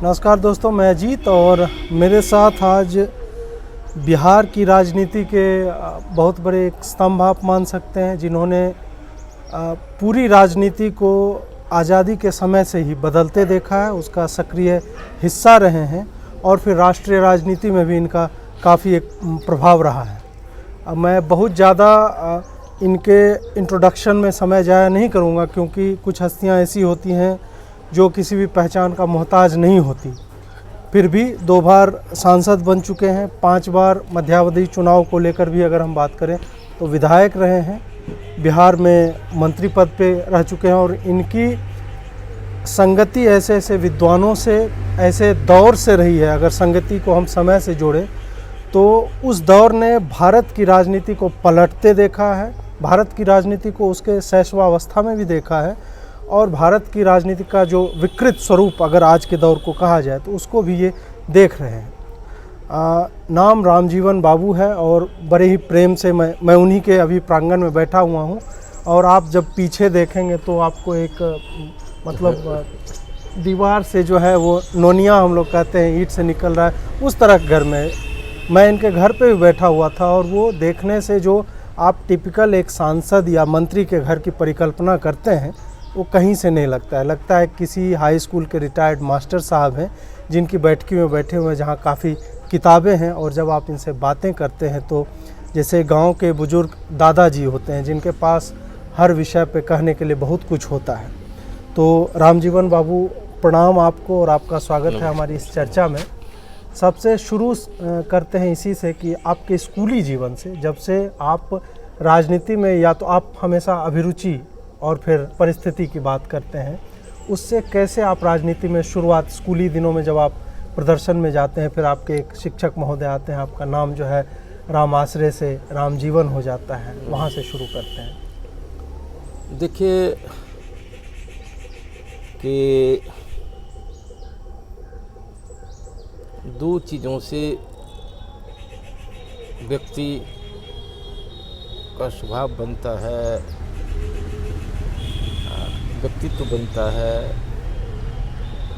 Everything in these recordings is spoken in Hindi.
नमस्कार दोस्तों, मैं अजीत और मेरे साथ आज बिहार की राजनीति के बहुत बड़े एक स्तंभ आप मान सकते हैं, जिन्होंने पूरी राजनीति को आज़ादी के समय से ही बदलते देखा है, उसका सक्रिय हिस्सा रहे हैं और फिर राष्ट्रीय राजनीति में भी इनका काफ़ी एक प्रभाव रहा है। मैं बहुत ज़्यादा इनके इंट्रोडक्शन में समय ज़ाया नहीं करूँगा, क्योंकि कुछ हस्तियाँ ऐसी होती हैं जो किसी भी पहचान का मोहताज नहीं होती। फिर भी 2 बार सांसद बन चुके हैं, 5 बार मध्यावधि चुनाव को लेकर भी अगर हम बात करें तो विधायक रहे हैं, बिहार में मंत्री पद पे रह चुके हैं और इनकी संगति ऐसे ऐसे विद्वानों से, ऐसे दौर से रही है। अगर संगति को हम समय से जोड़ें तो उस दौर ने भारत की राजनीति को पलटते देखा है, भारत की राजनीति को उसके शैशवावस्था में भी देखा है और भारत की राजनीति का जो विकृत स्वरूप अगर आज के दौर को कहा जाए तो उसको भी ये देख रहे हैं। नाम रामजीवन बाबू है और बड़े ही प्रेम से मैं उन्हीं के अभी प्रांगण में बैठा हुआ हूँ और आप जब पीछे देखेंगे तो आपको एक मतलब दीवार से जो है वो नोनिया हम लोग कहते हैं, ईंट से निकल रहा है, उस तरह घर में मैं इनके घर पे भी बैठा हुआ था और वो देखने से जो आप टिपिकल एक सांसद या मंत्री के घर की परिकल्पना करते हैं वो कहीं से नहीं लगता है। लगता है किसी हाई स्कूल के रिटायर्ड मास्टर साहब हैं जिनकी बैठकी में बैठे हुए हैं, जहाँ काफ़ी किताबें हैं और जब आप इनसे बातें करते हैं तो जैसे गांव के बुजुर्ग दादाजी होते हैं जिनके पास हर विषय पे कहने के लिए बहुत कुछ होता है। तो रामजीवन बाबू, प्रणाम आपको और आपका स्वागत है हमारी इस चर्चा में। सबसे शुरू करते हैं इसी से कि आपके स्कूली जीवन से, जब से आप राजनीति में, या तो आप हमेशा अभिरुचि और फिर परिस्थिति की बात करते हैं, उससे कैसे आप राजनीति में शुरुआत, स्कूली दिनों में जब आप प्रदर्शन में जाते हैं, फिर आपके एक शिक्षक महोदय आते हैं, आपका नाम जो है राम आश्रय से रामजीवन हो जाता है, वहाँ से शुरू करते हैं। देखिए कि 2 चीज़ों से व्यक्ति का स्वभाव बनता है, व्यक्तित्व बनता है।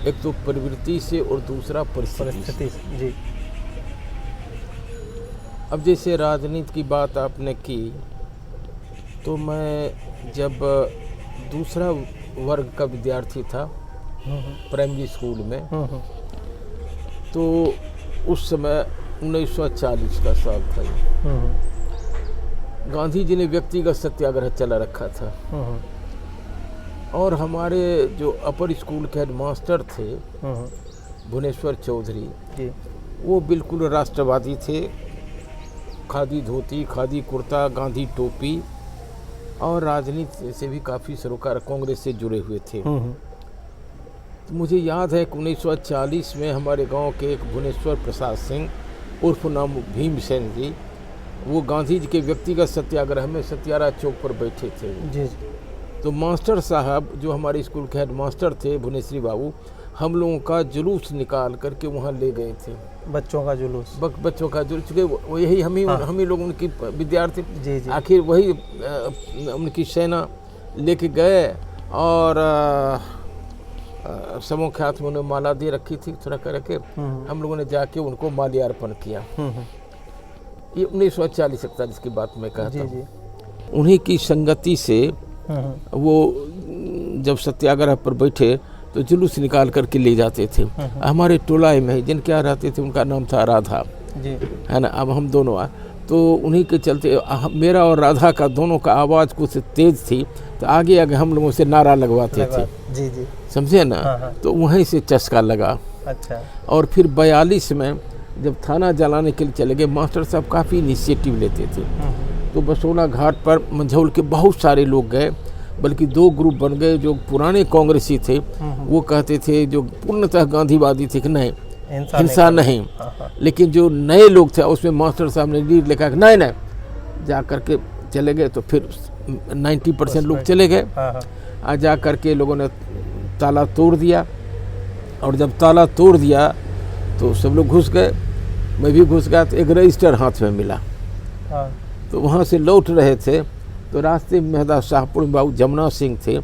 एक तो प्रवृत्ति से और दूसरा परिस्थिति से। जी। अब जैसे राजनीति की बात आपने की, तो मैं जब दूसरा वर्ग का विद्यार्थी था प्राइमरी स्कूल में, तो उस समय 1940 का साल था। गांधी जी ने व्यक्तिगत सत्याग्रह चला रखा था और हमारे जो अपर स्कूल के हेडमास्टर थे भुवनेश्वर चौधरी, वो बिल्कुल राष्ट्रवादी थे। खादी धोती, खादी कुर्ता, गांधी टोपी और राजनीति से भी काफ़ी सरोकार, कांग्रेस से जुड़े हुए थे। तो मुझे याद है कि 1940 में हमारे गांव के एक भुवनेश्वर प्रसाद सिंह उर्फ नाम भीमसेन जी, वो गांधी जी के व्यक्तिगत सत्याग्रह में सत्याग्रह चौक पर बैठे थे। जी। तो मास्टर साहब जो हमारे स्कूल के हेडमास्टर थे भुवनेश्वरी बाबू, हम लोगों का जुलूस निकाल करके वहाँ ले गए थे। बच्चों का जुलूस? बच्चों का जुलूस, चूँकि यही हम ही लोग उनकी विद्यार्थी। जी जी। आखिर वही उनकी सेना लेके गए और समूह के हाथ में उन्हें माला दे रखी थी थोड़ा करके, हम लोगों ने जाके उनको माल्यार्पण किया। ये 1940-41 की बात मैं कहता हूँ। उन्हीं की संगति से वो जब सत्याग्रह पर बैठे तो जुलूस निकाल करके ले जाते थे। हमारे टोला में जिनके यहाँ रहते थे उनका नाम था राधा जी, है ना। अब हम दोनों तो उन्हीं के चलते मेरा और राधा का दोनों का आवाज़ कुछ तेज थी, तो आगे आगे हम लोगों से नारा लगवाते थे। जी जी, समझे ना। तो वहीं से चस्का लगा। अच्छा। और फिर 42 में जब थाना जलाने के लिए चले गए, मास्टर साहब काफ़ी इनिशिएटिव लेते थे। तो बसोला घाट पर मंझौल के बहुत सारे लोग गए, बल्कि 2 ग्रुप बन गए। जो पुराने कांग्रेसी थे वो कहते थे, जो पूर्णतः गांधीवादी थे कि नहीं, हिंसा नहीं। लेकिन जो नए लोग थे उसमें मास्टर साहब ने लीड लेकर नहीं जा करके चले गए। तो फिर 90% लोग चले गए। आ जा करके लोगों ने ताला तोड़ दिया और जब ताला तोड़ दिया तो सब लोग घुस गए, मैं भी घुस गया। तो एक रजिस्टर हाथ में मिला। तो वहाँ से लौट रहे थे तो रास्ते में मेहदा शाहपुर बाबू जमुना सिंह थे,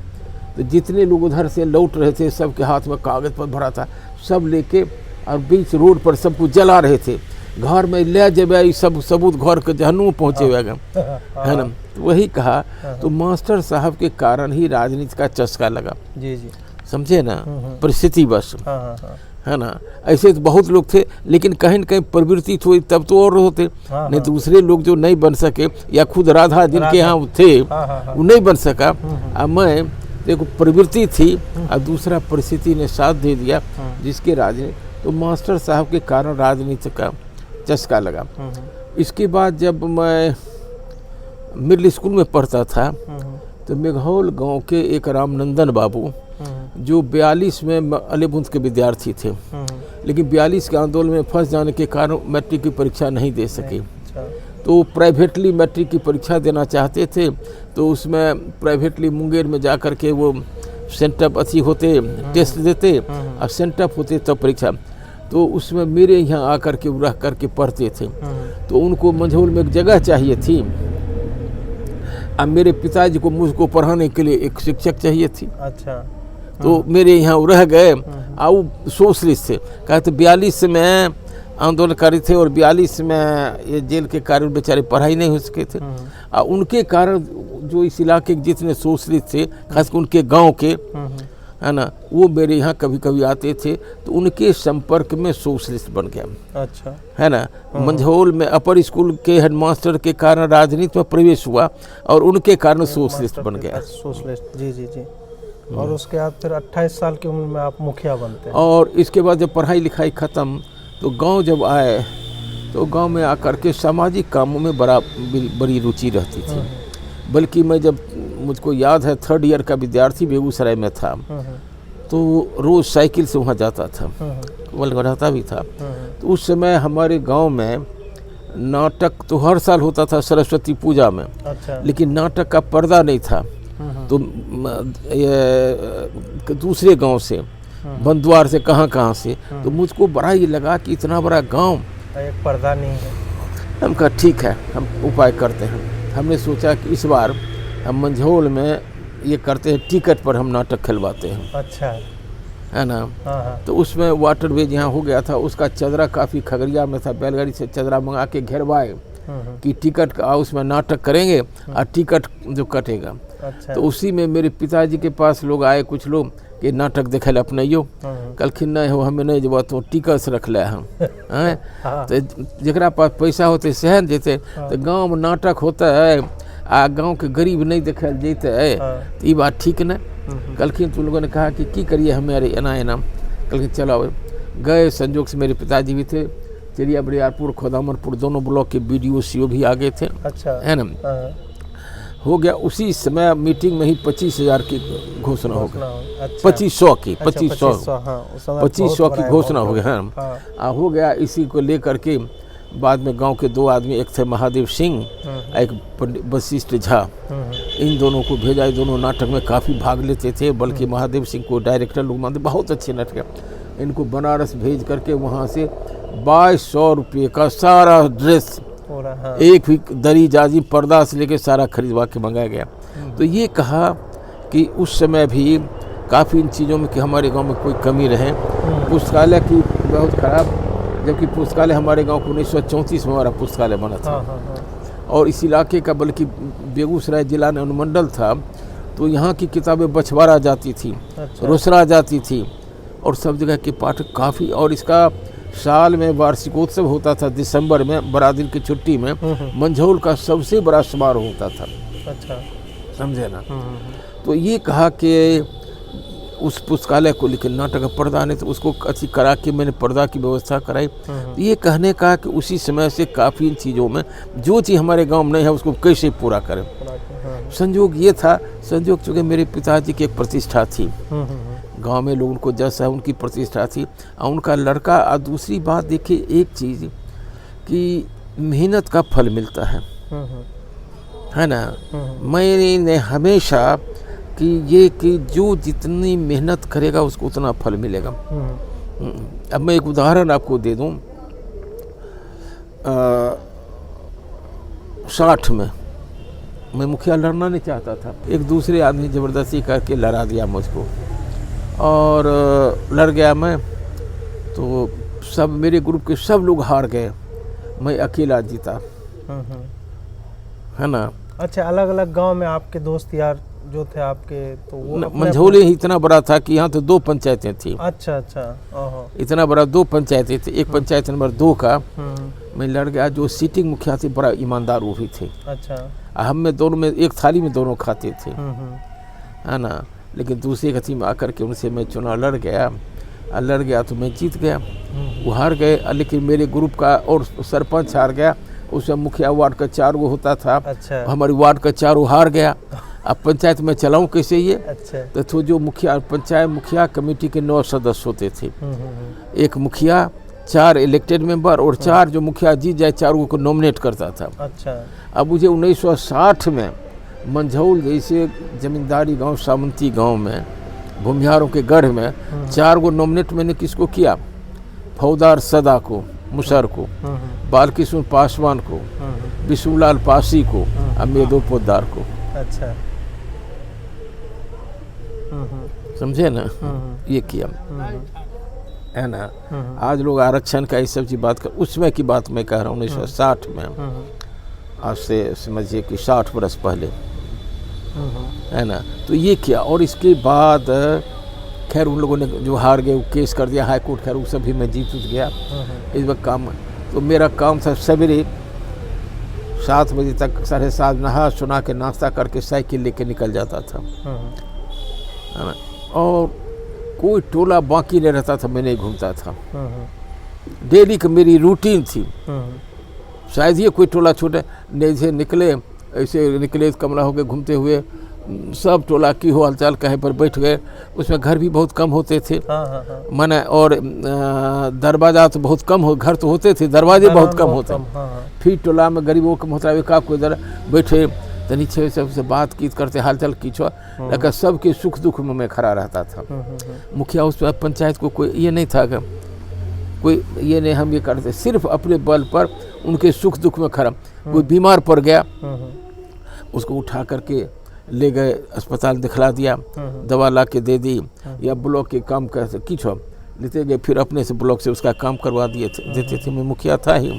तो जितने लोग उधर से लौट रहे थे सबके हाथ में कागज पर भरा था, सब लेके और बीच रोड पर सब कुछ जला रहे थे। घर में ले जब सब सबूत घर के जहनुम पहुँचे हुए है ना। तो वही कहा, तो मास्टर साहब के कारण ही राजनीति का चस्का लगा। जी जी, समझे ना, परिस्थिति बस, हाँ, है ना। ऐसे तो बहुत लोग थे, लेकिन कहीं न कहीं प्रवृत्ति हुई तब तो और होते, नहीं दूसरे लोग जो नहीं बन सके, या खुद राधा जिनके यहाँ थे वो नहीं बन सका। अब मैं देखो प्रवृत्ति थी और दूसरा परिस्थिति ने साथ दे दिया, जिसके राजनीति, तो मास्टर साहब के कारण राजनीति का चस्का लगा। इसके बाद जब मैं मिडिल स्कूल में पढ़ता था तो मेघौल गांव के एक रामनंदन बाबू जो 42 में अलीबुंद के विद्यार्थी थे, लेकिन 42 के आंदोलन में फंस जाने के कारण मैट्रिक की परीक्षा नहीं दे सके। तो प्राइवेटली मैट्रिक की परीक्षा देना चाहते थे, तो उसमें प्राइवेटली मुंगेर में जा कर के वो सेंटअप अच्छी होते, टेस्ट देते और सेंटअप होते तब परीक्षा। तो उसमें मेरे यहाँ आकर के रह करके पढ़ते थे। तो उनको मंझौल में एक जगह चाहिए थी, अब मेरे पिताजी को मुझको पढ़ाने के लिए एक शिक्षक चाहिए थी। अच्छा, तो मेरे यहाँ रह गए। आओ सोशलिस्ट थे, कहते 42 में आंदोलनकारी थे और 42 में ये जेल के कारण बेचारे पढ़ाई नहीं हो सके थे। और उनके कारण जो इस इलाके के जितने सोशलिस्ट थे, खासकर उनके गांव के, है ना, वो मेरे यहाँ कभी कभी आते थे। तो उनके संपर्क में सोशलिस्ट बन गया। अच्छा, है ना। मंझौल में अपर स्कूल के हेडमास्टर के कारण राजनीति में प्रवेश हुआ और उनके कारण सोशलिस्ट बन गया। सोशलिस्ट, जी जी जी। और उसके बाद फिर 28 साल की उम्र में आप मुखिया बनते हैं। और इसके बाद जब पढ़ाई लिखाई ख़त्म, तो गांव जब आए तो गांव में आकर के सामाजिक कामों में बड़ी रुचि रहती थी। बल्कि मैं जब, मुझको याद है 3rd ईयर का विद्यार्थी बेगूसराय में था, तो रोज़ साइकिल से वहाँ जाता था, रहता भी था। तो उस समय हमारे गांव में नाटक तो हर साल होता था सरस्वती पूजा में। अच्छा। लेकिन नाटक का पर्दा नहीं था। तो ये दूसरे गांव से, बंदवार से, कहाँ से, तो मुझको बड़ा ही लगा कि इतना बड़ा गांव, एक पर्दा नहीं है। हम कहा ठीक है, हम उपाय करते हैं। हमने सोचा कि इस बार हम मंझौल में ये करते हैं, टिकट पर हम नाटक खिलवाते हैं। अच्छा, है ना। तो उसमें वाटरवेज यहाँ हो गया था, उसका चदरा काफ़ी खगड़िया में था, बैलगाड़ी से चदरा मंगा के घेरवाए कि टिकट का उसमें नाटक करेंगे और टिकट जो कटेगा। अच्छा। तो उसी में मेरे पिताजी के पास लोग आए, कुछ लोग कि नाटक देखे ला अपनैयो, कलखिन नहीं हो, हमें नहीं जब तो टिकट से रख ले हम। तो जरा पास पैसा होते सहन जेते। तो गांव में नाटक होता है आ गांव के गरीब नहीं देखे जेते है, तो ये बात ठीक न। कलखिन तो लोगों ने कहा कि की करिए हमारे एना कलखिन चलो गए। संजोग से मेरे पिताजी भी थे, चिड़िया बरियारपुर, खोदामनपुर दोनों ब्लॉक के BDO CO भी आगे थे। अच्छा, है ना। हो गया उसी समय मीटिंग में ही 25,000 की घोषणा हो गई। अच्छा, 2500 की 2500 की घोषणा हो गया। हाँ, हो गया। इसी को लेकर के बाद में गांव के 2 आदमी, एक थे महादेव सिंह, एक वशिष्ठ झा, इन दोनों को भेजा। दोनों नाटक में काफ़ी भाग लेते थे, बल्कि महादेव सिंह को डायरेक्टर लोग मानते, बहुत अच्छे नाटक। इनको बनारस भेज करके वहाँ से 2200 रुपये का सारा ड्रेस, एक भी दरी जाजी पर्दा से लेके सारा खरीदवा के मंगाया गया। तो ये कहा कि उस समय भी काफ़ी इन चीज़ों में कि हमारे गांव में कोई कमी रहे। पुस्तकालय की बहुत ख़राब, जबकि पुस्तकालय हमारे गांव को 1934 में हमारा पुस्तकालय बना था। और इस इलाके का, बल्कि बेगूसराय जिला ने अनुमंडल था, तो यहाँ की किताबें बछवाड़ा जाती थी। अच्छा। रोसड़ा जाती थी और सब जगह के पाठक काफ़ी। और इसका साल में वार्षिकोत्सव होता था दिसंबर में, बरादिन की छुट्टी में मंझौल का सबसे बड़ा समारोह होता था। अच्छा, समझे ना। तो ये कहा कि उस पुस्तकालय को, लेकिन नाटक का पर्दा नहीं, तो उसको अच्छी करा के मैंने पर्दा की व्यवस्था कराई। तो ये कहने का कि उसी समय से काफ़ी इन चीज़ों में जो चीज़ हमारे गांव में नहीं है उसको कैसे पूरा करें। संयोग ये था, संयोग चूँकि मेरे पिताजी की एक प्रतिष्ठा थी गांव में, लोगों को जैसा उनकी प्रतिष्ठा थी और उनका लड़का। और दूसरी बात देखिए एक चीज़ कि मेहनत का फल मिलता है ना। मैंने हमेशा कि ये कि जो जितनी मेहनत करेगा उसको उतना फल मिलेगा। अब मैं एक उदाहरण आपको दे दूं। 60 में मैं मुखिया लड़ना नहीं चाहता था। एक दूसरे आदमी ज़बरदस्ती करके लड़ा दिया मुझको और लड़ गया मैं, तो सब मेरे ग्रुप के सब लोग हार गए, मैं अकेला जीता, है ना। अच्छा, अलग अलग गांव में आपके दोस्त यार जो थे आपके, तो वो मंझौले ही इतना बड़ा था कि यहाँ तो 2 पंचायतें थी। अच्छा अच्छा, ओहो, इतना बड़ा 2 पंचायतें थी। एक पंचायत नंबर 2 का मैं लड़ गया। जो सीटिंग मुखिया थे बड़ा ईमानदार वो भी थे। अच्छा, हम में दोनों में एक थाली में दोनों खाते थे, है ना। लेकिन दूसरे गति में आकर के उनसे मैं चुनाव लड़ गया तो मैं जीत गया, वो हार गए। लेकिन मेरे ग्रुप का और सरपंच हार गया। उसमें मुखिया वार्ड का 4 गो होता था। अच्छा, हमारी वार्ड का 4 हार गया। अब पंचायत में चलाऊं कैसे ये? अच्छा, तो जो पंचायत मुखिया कमेटी के 9 सदस्य होते थे। एक मुखिया, 4 इलेक्टेड मेंबर और 4 जो मुखिया जीत जाए 4 को नॉमिनेट करता था। अच्छा, अब मुझे 1960 में मंझौल जैसे जमींदारी गांव, सामंती गांव में, भूमिहारों के गढ़ में 4 गो नॉमिनेट मैंने किसको किया? फौदार सदा को, मुसर को, बालकृष्ण पासवान को, विष्णुलाल पासी को, अमेदो पोद्दार को। अच्छा, समझे ना, ये किया, है ना। आज लोग आरक्षण का ये सब चीज बात कर, उसमें की बात मैं कह रहा हूँ 1960 में, आज से समझिए कि 60 वर्ष पहले, है ना। तो ये किया और इसके बाद खैर उन लोगों ने जो हार गए वो केस कर दिया हाई कोर्ट, खैर वो सब भी मैं जीत गया। इस वक्त काम, तो मेरा काम था सवेरे 7 बजे तक, 7:30 नहा सुना के नाश्ता करके साइकिल लेके निकल जाता था, है ना। और कोई टोला बाकी नहीं रहता था, मैं नहीं घूमता था। डेली की मेरी रूटीन थी। शायद ये कोई टोला छोटे नहीं निकले, ऐसे निकले कमला होके घूमते हुए, सब टोला की हो हालचाल कहीं पर बैठ गए। उसमें घर भी बहुत कम होते थे, माने, और दरवाजा तो बहुत कम हो, घर तो होते थे, दरवाजे बहुत कम होते। फिर टोला में गरीबों के मुताबिक कोई इधर बैठे तो नीचे सबसे बात की करते, हालचाल कीचो, लेकिन सबके सुख दुख में मैं खड़ा रहता था। मुखिया उस पंचायत को कोई ये नहीं था, कोई ये नहीं हम ये करते, सिर्फ अपने बल पर उनके सुख दुख में खड़ा। कोई बीमार पड़ गया, उसको उठा करके ले गए अस्पताल, दिखला दिया, दवा ला के दे दी, या ब्लॉक के काम कैसे कीचो लेते गए, फिर अपने से ब्लॉक से उसका काम करवा देते थे। मैं मुखिया था ही,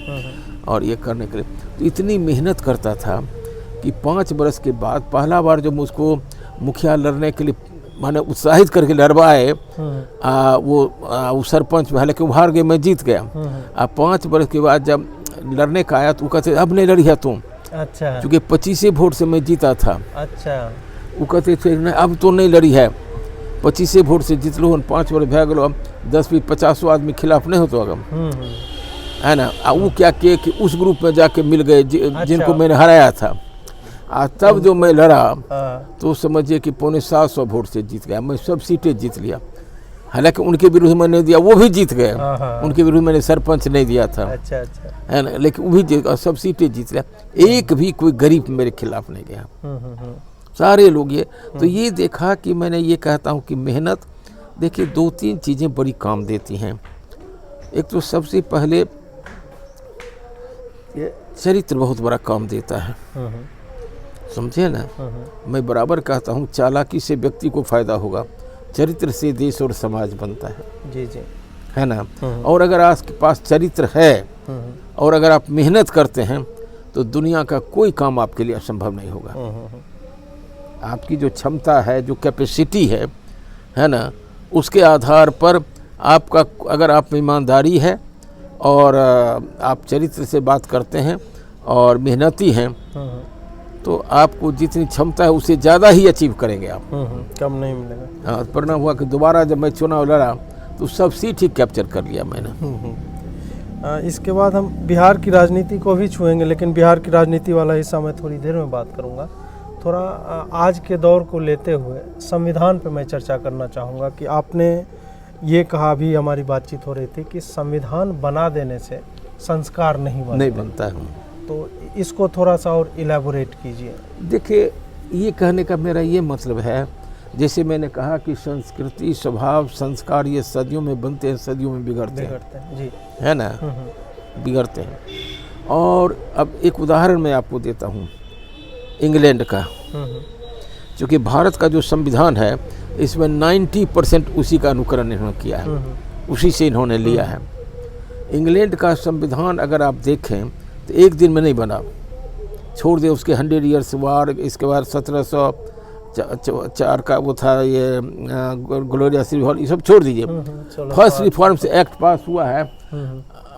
और ये करने के लिए तो इतनी मेहनत करता था कि 5 बरस के बाद पहला बार जब मुझको मुखिया लड़ने के लिए माने उत्साहित करके लड़वाए, वो सरपंच, हालांकि हार गए, मैं जीत गया। 5 बरस के बाद जब लड़ने का आया तो वो कहते अब नहीं लड़ी है तुम। अच्छा, क्योंकि 25 वोट से मैं जीता था। अच्छा, वो कहते थे नहीं अब तो नहीं लड़ी है, 25 वोट से जीत लो, 5 वर्ष भै गलो, 10-50 आदमी खिलाफ नहीं होता अगम, है ना। वो क्या किए कि उस ग्रुप में जाके मिल गए जिनको मैंने हराया था। तब जो मैं लड़ा तो समझिए कि 750 वोट से जीत गया, मैं सब सीटें जीत लिया। हालांकि उनके विरुद्ध में नहीं दिया, वो भी जीत गए, उनके विरुद्ध मैंने सरपंच नहीं दिया था। अच्छा अच्छा, है ना, लेकिन वो भी सब सीटें जीत लिया। एक भी कोई गरीब मेरे खिलाफ नहीं गया, सारे लोग ये। तो ये देखा कि मैंने ये कहता हूँ कि मेहनत, देखिए 2-3 चीज़ें बड़ी काम देती हैं। एक तो सबसे पहले ये चरित्र बहुत बड़ा काम देता है, समझे ना। मैं बराबर कहता हूँ चालाकी से व्यक्ति को फायदा होगा, चरित्र से देश और समाज बनता है। जी जी, है ना। और अगर आपके पास चरित्र है और अगर आप मेहनत करते हैं तो दुनिया का कोई काम आपके लिए असंभव नहीं होगा। आपकी जो क्षमता है, जो कैपेसिटी है ना, उसके आधार पर आपका, अगर आप में ईमानदारी है और आप चरित्र से बात करते हैं और मेहनती हैं, तो आपको जितनी क्षमता है उससे ज़्यादा ही अचीव करेंगे आप, कम नहीं मिलेगा। हाँ, परिणाम हुआ कि दोबारा जब मैं चुनाव लड़ा तो सब सीट ही कैप्चर कर लिया मैंने। इसके बाद हम बिहार की राजनीति को भी छुएंगे, लेकिन बिहार की राजनीति वाला हिस्सा मैं थोड़ी देर में बात करूंगा। थोड़ा आज के दौर को लेते हुए संविधान पर मैं चर्चा करना चाहूँगा कि आपने ये कहा, अभी हमारी बातचीत हो रही थी कि संविधान बना देने से संस्कार नहीं बनता है। तो इसको थोड़ा सा और इलेबोरेट कीजिए। देखिए, ये कहने का मेरा ये मतलब है, जैसे मैंने कहा कि संस्कृति, स्वभाव, संस्कार ये सदियों में बनते हैं, सदियों में बिगड़ते हैं जी, है ना, बिगड़ते हैं। और अब एक उदाहरण मैं आपको देता हूँ इंग्लैंड का, क्योंकि भारत का जो संविधान है इसमें 90% उसी का अनुकरण इन्होंने किया है, उसी से इन्होंने लिया है। इंग्लैंड का संविधान अगर आप देखें तो एक दिन में नहीं बना, छोड़ दे उसके 100 ईयर्स वार, इसके बाद 1704 का वो था ये ग्लोरियस रिवॉल्ट, ये सब छोड़ दीजिए। फर्स्ट रिफॉर्म्स एक्ट पास हुआ है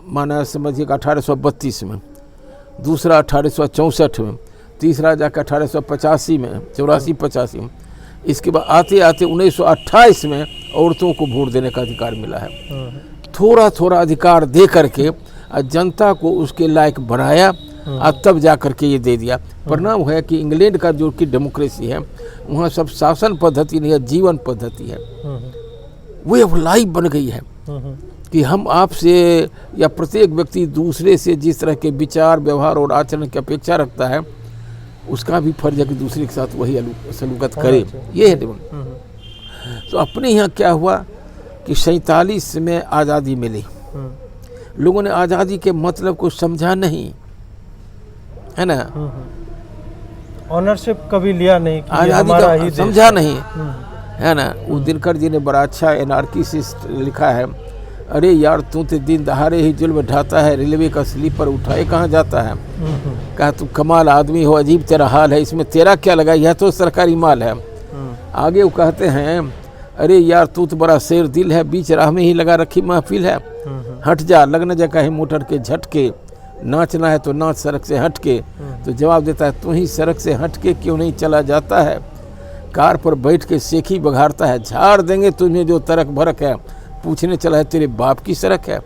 माना समझिए 1832 में, दूसरा 1864 में, तीसरा जाकर 1885 में, 84-85 में, इसके बाद आते आते 1928 में औरतों को वोट देने का अधिकार मिला है। थोड़ा थोड़ा अधिकार दे करके जनता को उसके लायक बनाया और तब जा करके ये दे दिया। परिणाम है कि इंग्लैंड का जो कि डेमोक्रेसी है वहाँ सब शासन पद्धति नहीं है, जीवन पद्धति है। वे अब लाइफ बन गई है कि हम आपसे या प्रत्येक व्यक्ति दूसरे से जिस तरह के विचार, व्यवहार और आचरण की अपेक्षा रखता है उसका भी फर्ज है कि दूसरे के साथ वही सलूकत करे। ये है। तो अपने यहाँ क्या हुआ कि 47 में आज़ादी मिली, लोगों ने आज़ादी के मतलब को समझा नहीं, है ना, ऑनरशिप कभी लिया नहीं, आज़ादी का समझा नहीं, है ना। वो दिनकर जी ने बड़ा अच्छा एनार्किस्ट लिखा है, अरे यार तू तो दिन दहाड़े ही जुल्म ढाता है, रेलवे का स्लीपर उठाए कहाँ जाता है। कहा तू कमाल आदमी हो, अजीब तेरा हाल है, इसमें तेरा क्या लगा, यह तो सरकारी माल है। आगे वो कहते हैं अरे यार तू तो बड़ा शेर दिल है, बीच राह में ही लगा रखी महफिल है, हट जा, लगना जगह है मोटर के झटके, नाचना है तो नाच सड़क से हट के। तो जवाब देता है तू ही सड़क से हट के क्यों नहीं चला जाता है, कार पर बैठ के सेखी बघारता है, झाड़ देंगे तुम्हें जो तरक भरक है, पूछने चला है तेरे बाप की सड़क है।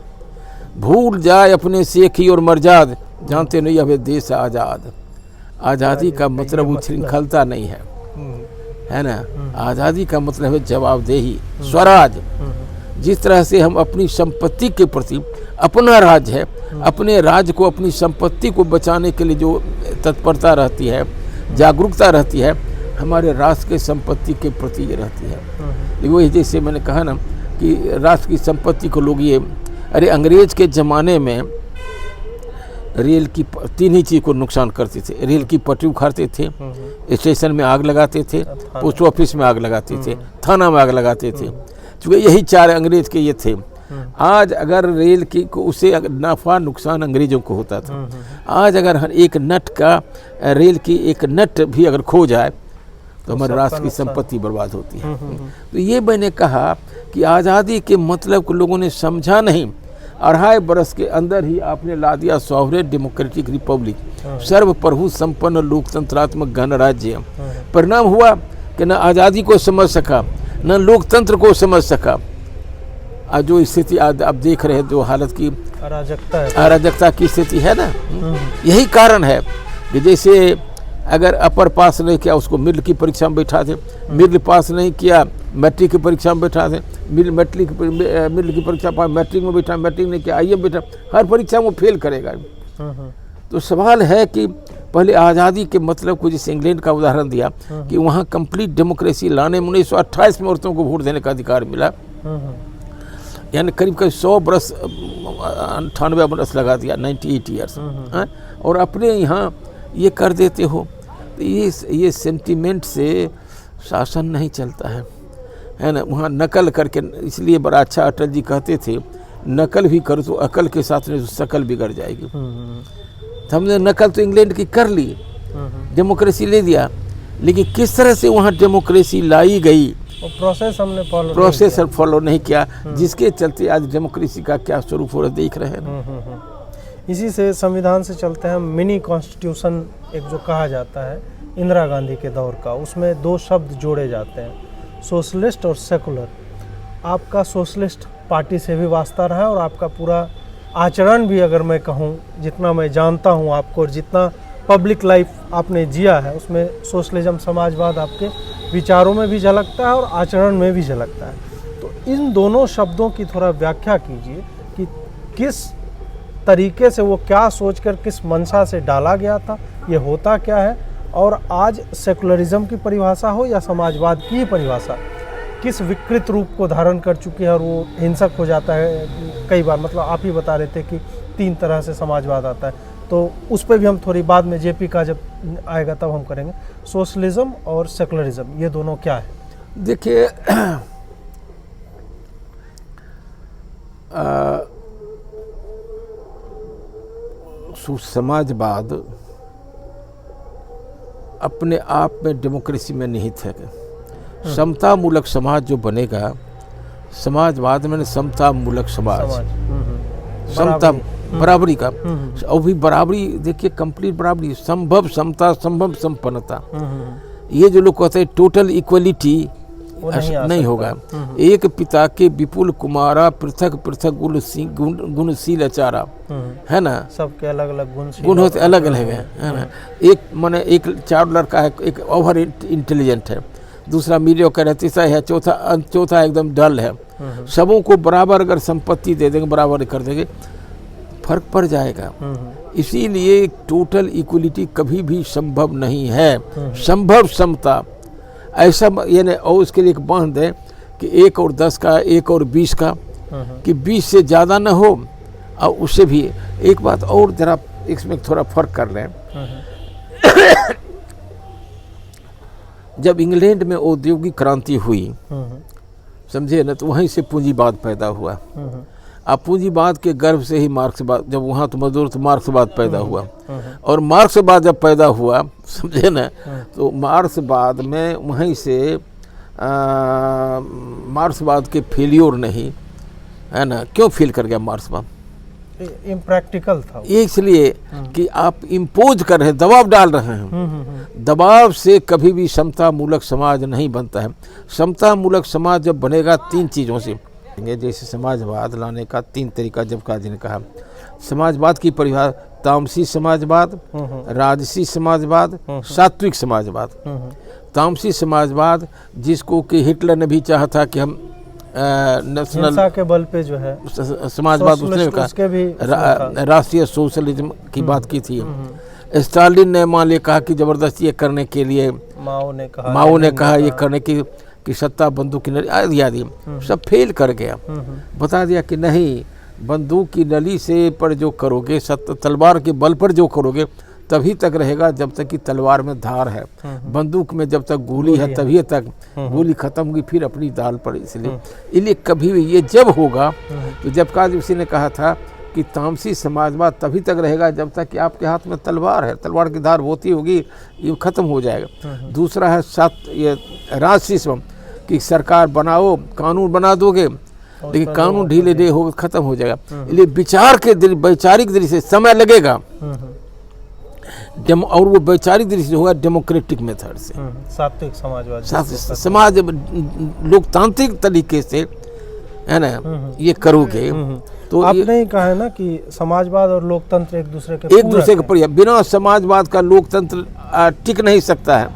भूल जाए अपने सेखी और मर्जाद, जानते नहीं अब देश आज़ाद। आज़ादी का मतलब उच्छृंखलता नहीं है ना। आज़ादी का मतलब है जवाबदेही, स्वराज। जिस तरह से हम अपनी संपत्ति के प्रति, अपना राज है, अपने राज को, अपनी संपत्ति को बचाने के लिए जो तत्परता रहती है, जागरूकता रहती है, हमारे राष्ट्र के संपत्ति के प्रति ये रहती है। वही जैसे मैंने कहा ना कि राष्ट्र की संपत्ति को लोग ये, अरे अंग्रेज के ज़माने में रेल की 3 ही चीज़ को नुकसान करते थे, रेल की पटरी उखाड़ते थे, स्टेशन में आग लगाते थे, पोस्ट ऑफिस में आग लगाते थे, थाना में आग लगाते थे, क्योंकि यही 4 अंग्रेज के ये थे। आज अगर रेल की को उसे नफा नुकसान अंग्रेजों को होता था, आज अगर एक नट का, रेल की एक नट भी अगर खो जाए तो हमारे राष्ट्र की संपत्ति बर्बाद होती है। तो ये मैंने कहा कि आज़ादी के मतलब को लोगों ने समझा नहीं। 2.5 बरस के अंदर ही आपने ला दिया सॉवरेन डेमोक्रेटिक रिपब्लिक, सर्वप्रभु संपन्न लोकतंत्रात्मक गणराज्य। परिणाम हुआ कि न आज़ादी को समझ सका, न लोकतंत्र को समझ सका। आज जो स्थिति आप देख रहे हैं, जो हालत की अराजकता की स्थिति है ना, यही कारण है कि जैसे अगर अपर पास नहीं किया उसको मिडिल की परीक्षा में बैठा दे, मिडिल पास नहीं किया मैट्रिक की परीक्षा में बैठा दे, मिडिल की परीक्षा पास मैट्रिक में बैठा, मैट्रिक नहीं किया IM बैठा, हर परीक्षा में फेल करेगा। तो सवाल है कि पहले आज़ादी के मतलब को, जैसे इंग्लैंड का उदाहरण दिया कि वहाँ कंप्लीट डेमोक्रेसी लाने में 1928 में औरतों को वोट देने का अधिकार मिला, यानी करीब 100 बरस, 98 बरस लगा दिया, 98 ईयर्स। और अपने यहाँ ये कर देते हो, तो ये सेंटिमेंट से शासन नहीं चलता है ना। वहाँ नकल करके, इसलिए बड़ा अच्छा अटल जी कहते थे, नकल भी करो तो अकल के साथ नहीं तो शकल बिगड़ जाएगी। तो हमने नकल तो इंग्लैंड की कर ली, डेमोक्रेसी ले दिया, लेकिन किस तरह से वहाँ डेमोक्रेसी लाई गई, प्रोसेस फॉलो नहीं किया, जिसके चलते आज डेमोक्रेसी का क्या स्वरूप हो रहा देख रहे हैं। इसी से संविधान से चलते हैं मिनी कॉन्स्टिट्यूशन, एक जो कहा जाता है इंदिरा गांधी के दौर का, उसमें 2 शब्द जोड़े जाते हैं, सोशलिस्ट और सेकुलर। आपका सोशलिस्ट पार्टी से भी वास्ता रहा है और आपका पूरा आचरण भी, अगर मैं कहूँ, जितना मैं जानता हूँ आपको और जितना पब्लिक लाइफ आपने जिया है, उसमें सोशलिज्म, समाजवाद आपके विचारों में भी झलकता है और आचरण में भी झलकता है। तो इन दोनों शब्दों की थोड़ा व्याख्या कीजिए कि किस तरीके से वो क्या सोचकर, किस मंशा से डाला गया था, ये होता क्या है, और आज सेकुलरिज्म की परिभाषा हो या समाजवाद की परिभाषा किस विकृत रूप को धारण कर चुकी है और वो हिंसक हो जाता है कई बार। मतलब आप ही बता रहे थे कि 3 तरह से समाजवाद आता है, तो उस पर भी हम थोड़ी बाद में जेपी का जब आएगा तब हम करेंगे। सोशलिज्म और सेकुलरिज्म ये दोनों क्या है? देखिए समाजवाद अपने आप में डेमोक्रेसी में निहित है। समता मूलक समाज जो बनेगा, समाजवाद में समता मूलक समाज, समता बराबरी का, और भी बराबरी देखिए कंप्लीट बराबरी, संभव समता, संभव संपन्नता, ये जो लोग कहते हैं टोटल इक्वलिटी नहीं होगा। एक पिता के विपुल कुमारा, पृथक पृथक गुणशील अचारा, है ना, सबके अलग अलग गुण होते, अलग अलग है ना। एक माने एक चार लड़का है, एक ओवर इंटेलिजेंट है, दूसरा मीडियोकर है, तीसरा है, चौथा एकदम डल है। सबों को बराबर अगर संपत्ति दे देंगे, बराबर कर देंगे, फर्क पड़ जाएगा। इसीलिए टोटल इक्वलिटी कभी भी संभव नहीं है। संभव समता ऐसा यानी, और उसके लिए एक बांध दें कि 1 और 10 का, 1 और 20 का, कि 20 से ज़्यादा ना हो, और उससे भी एक बात और जरा इसमें थोड़ा फर्क कर लें। जब इंग्लैंड में औद्योगिक क्रांति हुई, समझे ना, तो वहीं से पूंजीवाद पैदा हुआ। अब पूंजीवाद के गर्भ से ही मार्क्सवाद, जब वहाँ तो मजदूर तो मार्क्सवाद पैदा हुआ, और मार्क्सवाद जब पैदा हुआ, समझे ना, तो मार्क्सवाद में वहीं से मार्क्सवाद के फेल्योर नहीं, है ना, क्यों फेल कर गया मार्क्सवाद? इम्प्रैक्टिकल था, इसलिए कि आप इम्पोज कर रहे हैं, दबाव डाल रहे हैं। दबाव से कभी भी समता मूलक समाज नहीं बनता है। समता मूलक समाज जब बनेगा 3 चीज़ों से, जैसे समाजवाद लाने का 3 तरीका जब काजी ने कहा। समाजवाद की परिभाषा तामसी समाजवाद, राजसी समाजवाद, सात्विक समाजवाद। तामसी समाजवाद जिसको कि हिटलर ने भी चाहा था कि हम नेशनल के बल पे जो है समाजवाद, उसने कहा राष्ट्रीय सोशलिज्म की बात की थी। स्टालिन ने मान लिया, कहा कि जबरदस्ती ये करने के लिए, माओ ने कहा ये करने की कि सत्ता बंदूक की नली आदि, सब फेल कर गया। बता दिया कि नहीं, बंदूक की नली से पर जो करोगे, तलवार के बल पर जो करोगे, तभी तक रहेगा जब तक कि तलवार में धार है। बंदूक में जब तक गोली है तभी तक, गोली खत्म होगी फिर अपनी दाल पर। इसलिए कभी भी ये जब होगा, तो जब काजी उसी ने कहा था कि तामसी समाजवाद तभी तक रहेगा जब तक कि आपके हाथ में तलवार है, तलवार की धार होती होगी, ये खत्म हो जाएगा। दूसरा है ये राजसिस्टम, कि सरकार बनाओ, कानून बना दोगे, लेकिन कानून ढीले हो खत्म हो जाएगा। इसलिए विचार के वैचारिक दृष्टि से समय लगेगा, और वो वैचारिक दृष्टि से होगा डेमोक्रेटिक मेथड से, सात्विक समाजवाद, समाज लोकतांत्रिक तरीके से, है ना, ये करोगे तो आपने ही कहा है ना कि समाजवाद और लोकतंत्र एक दूसरे के बिना समाजवाद का लोकतंत्र टिक नहीं सकता है।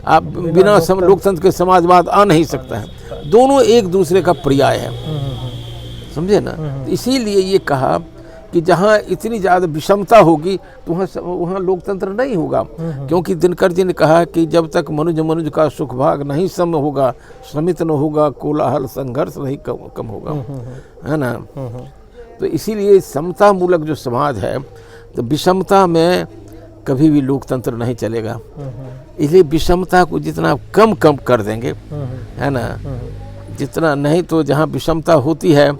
आप बिना लोकतंत्र के समाजवाद आ नहीं सकता है। दोनों एक दूसरे का पर्याय है, समझे ना। इसीलिए ये कहा कि जहाँ इतनी ज़्यादा विषमता होगी तो वहाँ लोकतंत्र नहीं होगा। क्योंकि दिनकर जी ने कहा कि जब तक मनुज का सुख भाग नहीं सम होगा, समित न होगा, कोलाहल संघर्ष नहीं कम होगा, है ना। तो इसीलिए समता मूलक जो समाज है, तो विषमता में कभी भी लोकतंत्र नहीं चलेगा। इसलिए विषमता को जितना कम कर देंगे, है ना, जितना नहीं तो जहाँ विषमता होती है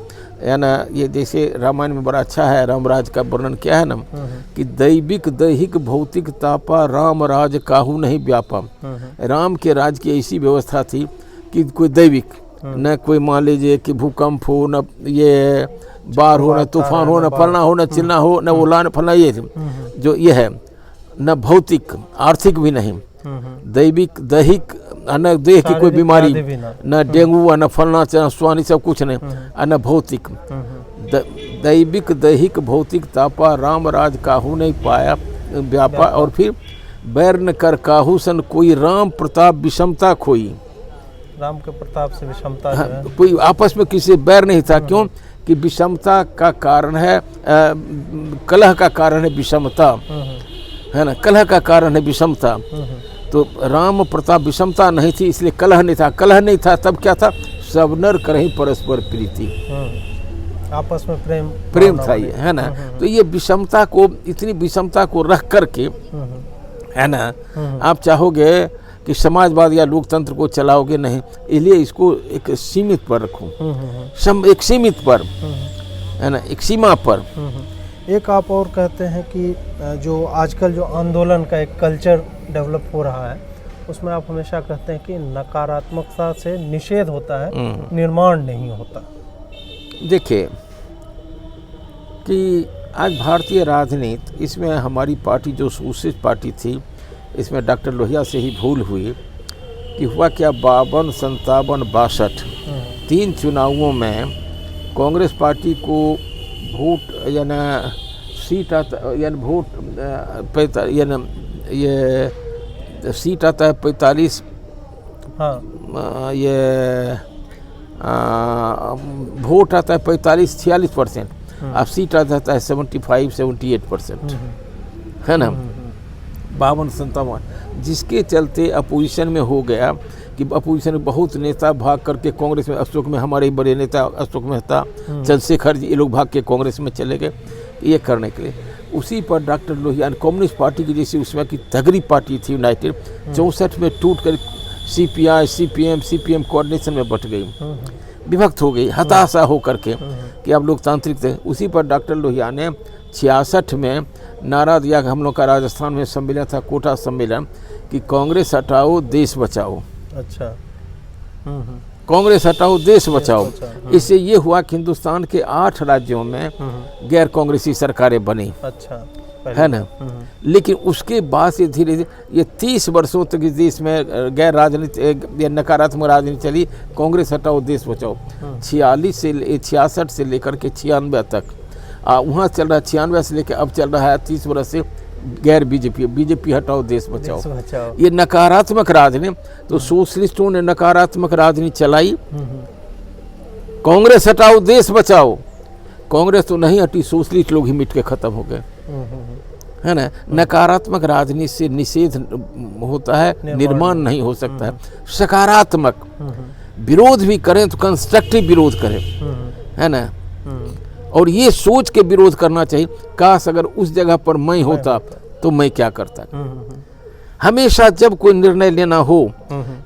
ना, ये जैसे रामायण में बड़ा अच्छा है, रामराज का वर्णन क्या है ना, कि दैविक दैहिक भौतिक तापा राम राज काहू नहीं व्यापा। राम के राज की ऐसी व्यवस्था थी कि कोई दैविक, न कोई मान लीजिए कि भूकंप हो, न ये बाढ़ हो, न तूफान हो, न फलना हो, न चिलना हो, न ओला न फलना, ये जो ये है, न भौतिक आर्थिक भी नहीं, दैविक दैहिक, न देह की कोई बीमारी, न डेंगू, न फलना स्वानी, सब कुछ नहीं, न भौतिक। दैविक दैहिक भौतिक तापा राम राज काहू नहीं पाया व्यापा। और फिर बैर न कर काहू सन कोई राम प्रताप विषमता खोई। राम के प्रताप से विषमता, कोई आपस में किसी बैर नहीं था। क्यों? कि विषमता का कारण है, कलह का कारण है विषमता, है ना, कलह का कारण है विषमता। तो राम प्रताप विषमता नहीं थी, इसलिए कलह नहीं था। कलह नहीं था तब क्या था? सब नर करहीं परस्पर प्रीति, आपस में प्रेम था ये, है ना। तो ये विषमता को, इतनी विषमता को रख करके, है ना, आप चाहोगे कि समाजवाद या लोकतंत्र को चलाओगे, नहीं, इसलिए इसको एक सीमित पर रखो, एक सीमित पर, है ना, एक सीमा पर। एक आप और कहते हैं कि जो आजकल जो आंदोलन का एक कल्चर डेवलप हो रहा है, उसमें आप हमेशा कहते हैं कि नकारात्मकता से निषेध होता है, निर्माण नहीं होता। देखिए कि आज भारतीय राजनीति, इसमें हमारी पार्टी जो सोशलिस्ट पार्टी थी, इसमें डॉक्टर लोहिया से ही भूल हुई कि हुआ क्या, 52, 57, 62 3 चुनावों में कांग्रेस पार्टी को वोट यानी सीट आता, यानी वोट यानी ये सीट आता है 45, हाँ, ये वोट आता है 45-46%, अब सीट आ जाता है 75-78%, है ना, 52-57, जिसके चलते अपोजिशन में हो गया कि अपोजिशन में बहुत नेता भाग करके कांग्रेस में, अशोक में हमारे बड़े नेता अशोक मेहता, चंद्रशेखर जी, ये लोग भाग के कांग्रेस में चले गए ये करने के लिए। उसी पर डॉक्टर लोहिया कम्युनिस्ट पार्टी की जैसी उसमें की तगड़ी पार्टी थी यूनाइटेड, 64 में टूट कर CPI, CPM कोऑर्डिनेशन में बट गई, विभक्त हो गई, हताशा हो करके कि अब लोकतांत्रिक थे। उसी पर डॉक्टर लोहिया ने 66 में नारा दिया कि हम लोग का राजस्थान में सम्मेलन था, कोटा सम्मेलन, कि कांग्रेस हटाओ देश बचाओ। अच्छा, कांग्रेस हटाओ देश बचाओ। इससे ये हुआ कि हिंदुस्तान के 8 राज्यों में गैर कांग्रेसी सरकारें बनी। अच्छा, है ना। लेकिन उसके बाद से धीरे धीरे ये 30 वर्षों तक इस देश में गैर राजनीति या नकारात्मक राजनीति चली, कांग्रेस हटाओ देश बचाओ। 66 से लेकर के 96 तक वहाँ चल रहा है, 96 से लेकर अब चल रहा है 30 वर्ष से गैर बीजेपी हटाओ देश बचाओ। ये नकारात्मक राजनीति, तो सोशलिस्टों ने नकारात्मक राजनीति चलाई, कांग्रेस हटाओ देश बचाओ। कांग्रेस तो नहीं हटी, सोशलिस्ट लोग ही मिट के खत्म हो गए, है ना। नकारात्मक राजनीति से निषेध होता है, निर्माण नहीं हो सकता है। सकारात्मक विरोध भी करें तो कंस्ट्रक्टिव विरोध करें, है ना। और ये सोच के विरोध करना चाहिए, काश अगर उस जगह पर मैं होता तो मैं क्या करता। हमेशा जब कोई निर्णय लेना हो,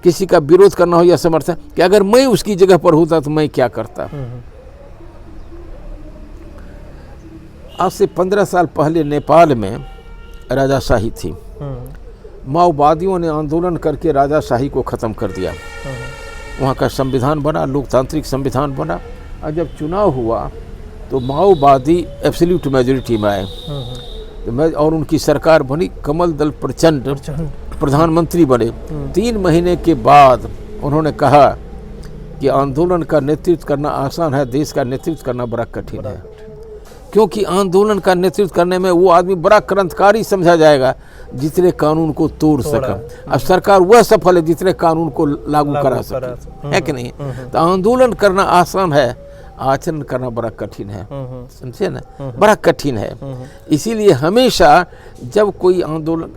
किसी का विरोध करना हो या समर्थन, कि अगर मैं उसकी जगह पर होता तो मैं क्या करता। आज से 15 साल पहले नेपाल में राजाशाही थी, माओवादियों ने आंदोलन करके राजाशाही को ख़त्म कर दिया, वहाँ का संविधान बना, लोकतांत्रिक संविधान बना। और जब चुनाव हुआ तो माओवादी एब्सोल्यूट मेजोरिटी में आए, तो और उनकी सरकार बनी, कमल दल प्रचंड प्रधानमंत्री बने। 3 महीने के बाद उन्होंने कहा कि आंदोलन का नेतृत्व करना आसान है, देश का नेतृत्व करना बड़ा कठिन है, क्योंकि आंदोलन का नेतृत्व करने में वो आदमी बड़ा क्रांतिकारी समझा जाएगा जितने कानून को तोड़ सके। अब सरकार वह सफल है जितने कानून को लागू करा सके, है कि नहीं। तो आंदोलन करना आसान है, आचरण करना बड़ा कठिन है, समझे ना, बड़ा कठिन है। इसीलिए हमेशा जब कोई आंदोलन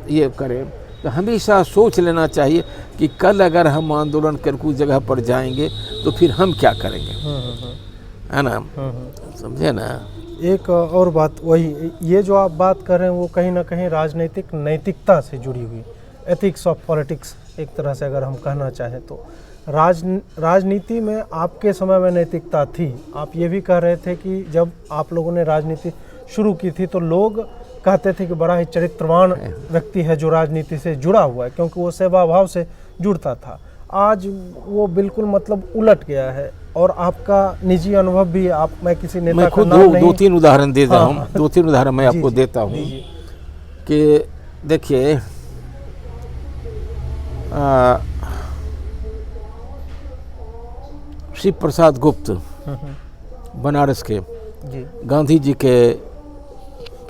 ये करे तो हमेशा सोच लेना चाहिए कि कल अगर हम आंदोलन कर उस जगह पर जाएंगे तो फिर हम क्या करेंगे, है ना, समझे ना। एक और बात, वही ये जो आप बात कर रहे हैं वो कहीं ना कहीं राजनीतिक नैतिकता से जुड़ी हुई, एथिक्स ऑफ पॉलिटिक्स एक तरह से अगर हम कहना चाहें तो। राजनीति में आपके समय में नैतिकता थी। आप ये भी कह रहे थे कि जब आप लोगों ने राजनीति शुरू की थी तो लोग कहते थे कि बड़ा ही चरित्रवान व्यक्ति है जो राजनीति से जुड़ा हुआ है, क्योंकि वो सेवा भाव से जुड़ता था। आज वो बिल्कुल मतलब उलट गया है। और आपका निजी अनुभव भी, आप, मैं किसी नेता का नाम नहीं, 2-3 उदाहरण दे रहा हूँ, 2-3 उदाहरण मैं आपको देता हूँ कि देखिए, शिव प्रसाद गुप्त बनारस के गांधी जी के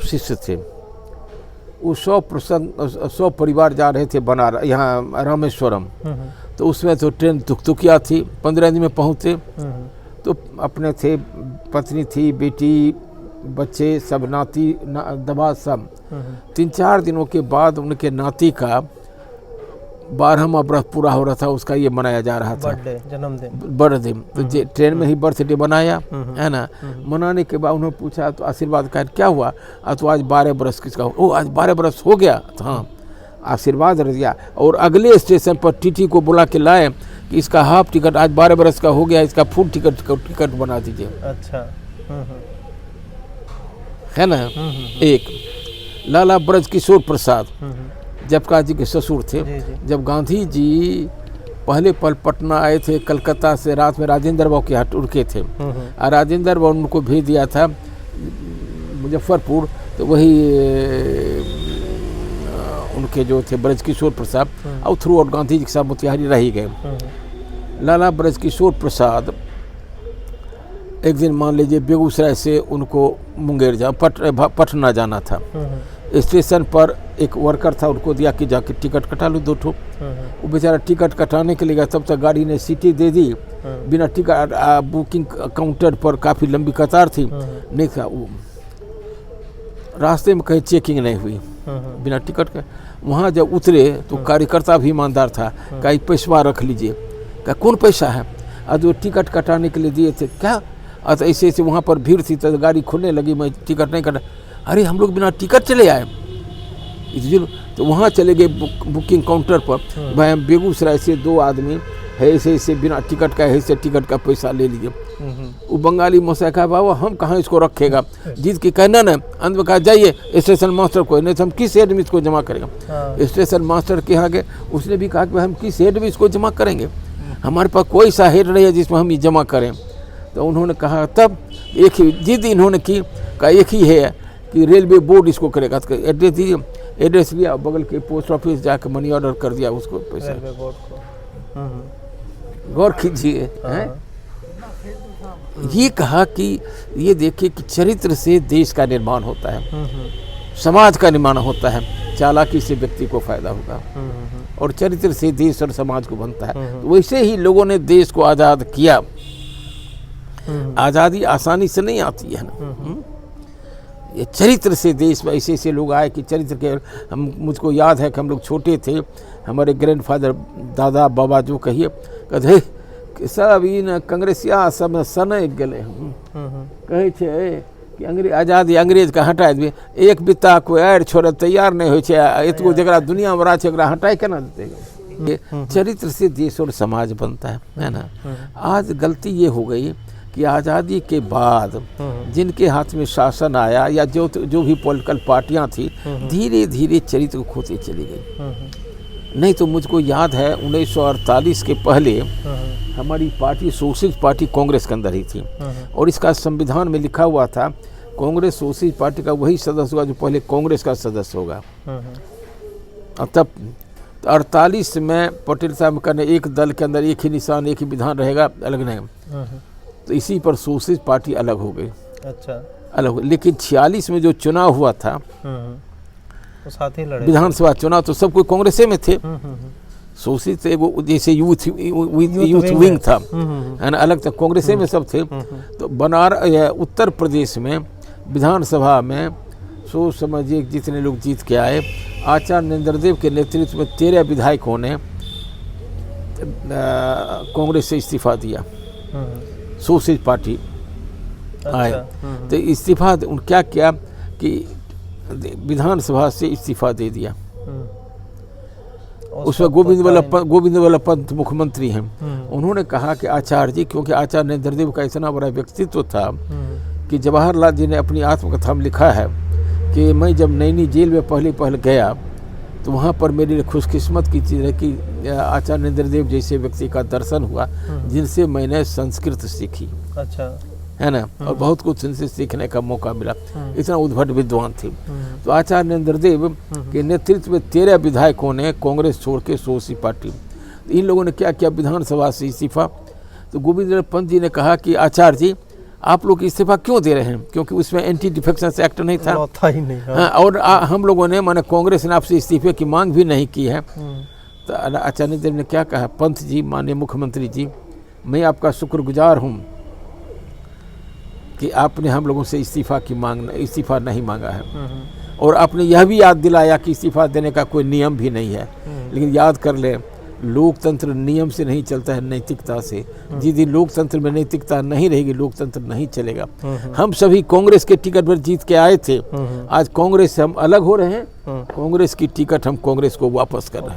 शिष्य थे। वो 100 परिवार जा रहे थे बनारस, यहाँ रामेश्वरम, तो उसमें तो ट्रेन तुकतुकिया थी, 15 दिन में पहुँचे। तो अपने थे, पत्नी थी, बेटी, बच्चे, सब नाती दबा सब। 3-4 दिनों के बाद उनके नाती का 12वां बरस पूरा हो रहा था उसका, ये मनाया जा रहा था बर्थडे, जन्मदिन। बर्थडे। तो ट्रेन में ही बर्थडे मनाया, है ना। मनाने के बाद उन्होंने पूछा तो आशीर्वाद कहा क्या हुआ, तो आज 12 बरस किसका, ओ आज 12 बरस हो गया। तो हाँ, आशीर्वाद रह गया। और अगले स्टेशन पर टीटी को बुला के लाए कि इसका हाफ टिकट आज 12 बरस का हो गया, इसका फुल टिकट बना दीजिए। अच्छा। है ना। एक लाला ब्रजकिशोर प्रसाद जयप्रकाश जी के ससुर थे। जब गांधी जी पहले पल पटना आए थे कलकत्ता से, रात में राजेंद्र बाबू के यहाँ रुके थे और राजेंद्र बाबू उनको भेज दिया था मुजफ्फरपुर। तो वही उनके जो थे ब्रजकिशोर प्रसाद और थ्रू आउट गांधी जी के साथ मोतिहारी रह ही गए। लाला ब्रजकिशोर प्रसाद एक दिन मान लीजिए बेगूसराय से उनको मुंगेर पटना जाना था। स्टेशन पर एक वर्कर था, उनको दिया कि जाके टिकट कटा लो 2 ठो। वो बेचारा टिकट कटाने के लिए गया, तब तक गाड़ी ने सीटें दे दी बिना टिकट। बुकिंग काउंटर पर काफ़ी लंबी कतार थी, नहीं था वो। रास्ते में कहीं चेकिंग नहीं हुई बिना टिकट के। वहाँ जब उतरे तो कार्यकर्ता भी ईमानदार था, कहीं पैसा रख लीजिए। क्या कौन पैसा है? जो टिकट कटाने के लिए दिए थे। क्या? तो ऐसे ऐसे वहाँ पर भीड़ थी तो गाड़ी खुलने लगी, मैं टिकट नहीं कटा। अरे हम लोग बिना टिकट चले आए। तो वहाँ चले गए बुकिंग काउंटर पर। भाई बेगूसराय से 2 आदमी है ऐसे ऐसे बिना टिकट का, ऐसे टिकट का पैसा ले लीजिए। वो बंगाली मौसा कहा बाबा हम कहाँ इसको रखेगा, जीत के कहना ना। अंत में कहा जाइए स्टेशन मास्टर को, नहीं तो हम किस हेड में इसको जमा करेंगे। स्टेशन मास्टर के यहाँ गए, उसने भी कहा कि हम किस हेड में इसको जमा करेंगे, हमारे पास कोई सा हेड नहीं है जिसमें हम ये जमा करें। तो उन्होंने कहा, तब एक ही जिद इन्होंने की, कहा एक ही है कि रेलवे बोर्ड इसको करेगा। तो एड्रेस दीजिए, एड्रेस लिया, बगल के पोस्ट ऑफिस जाकर मनी ऑर्डर कर दिया उसको पैसा। रेलवे बोर्ड को गौर कीजिए। ये कहा कि ये देखिए कि चरित्र से देश का निर्माण होता है, समाज का निर्माण होता है। चालाकी से व्यक्ति को फायदा होगा और चरित्र से देश और समाज को बनता है। तो वैसे ही लोगों ने देश को आज़ाद किया। आज़ादी आसानी से नहीं आती है ना, ये चरित्र से देश में ऐसे ऐसे लोग आए कि चरित्र के। मुझको याद है कि हम लोग छोटे थे, हमारे ग्रैंडफादर दादा बाबा जो कहिए कहते कि सब इन कांग्रेसिया सब सनक गए कहे छे कि आज़ादी अंग्रेज का हटाए दिए। एक बित्ता कोई आड़ छोड़े तैयार नहीं हो, इतको जरा दुनिया में राज हटाए केना देते। ये चरित्र से देश और समाज बनता है ना। आज गलती ये हो गई कि आज़ादी के बाद जिनके हाथ में शासन आया या जो भी पॉलिटिकल पार्टियां थी, धीरे धीरे चरित्र को खोती चली गई। नहीं तो मुझको याद है 1948 के पहले हमारी पार्टी सोशलिस्ट पार्टी कांग्रेस के अंदर ही थी और इसका संविधान में लिखा हुआ था कांग्रेस सोशलिस्ट पार्टी का वही सदस्य होगा जो पहले कांग्रेस का सदस्य होगा। और तब 48 में पटेल साहब कहने एक दल के अंदर एक ही निशान, एक ही विधान रहेगा, अलग नहीं। तो इसी पर सोशलिस्ट पार्टी अलग हो गई। अच्छा, अलग हो। लेकिन 46 में जो चुनाव हुआ था तो साथ ही लड़े विधानसभा चुनाव, तो सब कोई कांग्रेस में थे। सोशलिस्ट वो जैसे यूथ विंग था, है ना, अलग था, कांग्रेस में सब थे। तो उत्तर प्रदेश में विधानसभा में सोच समझिए जितने लोग जीत के आए, आचार्य नरेंद्र के नेतृत्व में 13 विधायकों ने कांग्रेस से इस्तीफा दिया। सोशलिस्ट पार्टी आए तो इस्तीफा क्या किया कि विधानसभा से इस्तीफा दे दिया। उसमें गोविंद वल्लभ पंत मुख्यमंत्री हैं। उन्होंने कहा कि आचार्य जी, क्योंकि आचार्य नरेंद्र का इतना बड़ा व्यक्तित्व था कि जवाहरलाल जी ने अपनी आत्मकथा में लिखा है कि मैं जब नैनी जेल में पहले गया तो वहाँ पर मेरी खुशकिस्मत की चीज़ है कि आचार्य नरेंद्र देव जैसे व्यक्ति का दर्शन हुआ जिनसे मैंने संस्कृत सीखी। अच्छा, है ना, और बहुत कुछ इनसे सीखने का मौका मिला। इतना उद्भट विद्वान थे। तो आचार्य नरेंद्र देव के नेतृत्व में 13 विधायकों ने कांग्रेस छोड़ के सोशलिस्ट पार्टी। इन लोगों ने क्या किया, विधानसभा से इस्तीफा। तो गोविंद वल्लभ पंत जी ने कहा कि आचार्य जी आप लोग इस्तीफा क्यों दे रहे हैं, क्योंकि उसमें एंटी डिफेक्शन एक्ट नहीं था ही नहीं। हाँ, और हम लोगों ने माने कांग्रेस ने आपसे इस्तीफे की मांग भी नहीं की है। तो आचार्य देव ने क्या कहा, पंत जी माननीय मुख्यमंत्री जी, मैं आपका शुक्रगुजार हूँ कि आपने हम लोगों से इस्तीफा नहीं मांगा है। और आपने यह भी याद दिलाया कि इस्तीफा देने का कोई नियम भी नहीं है। लेकिन याद कर ले, लोकतंत्र नियम से नहीं चलता है, नैतिकता से। जिस दिन लोकतंत्र में नैतिकता नहीं रहेगी, लोकतंत्र नहीं चलेगा। हम सभी कांग्रेस के टिकट पर जीत के आए थे, आज कांग्रेस से हम अलग हो रहे हैं। कांग्रेस की टिकट हम कांग्रेस को वापस कर रहे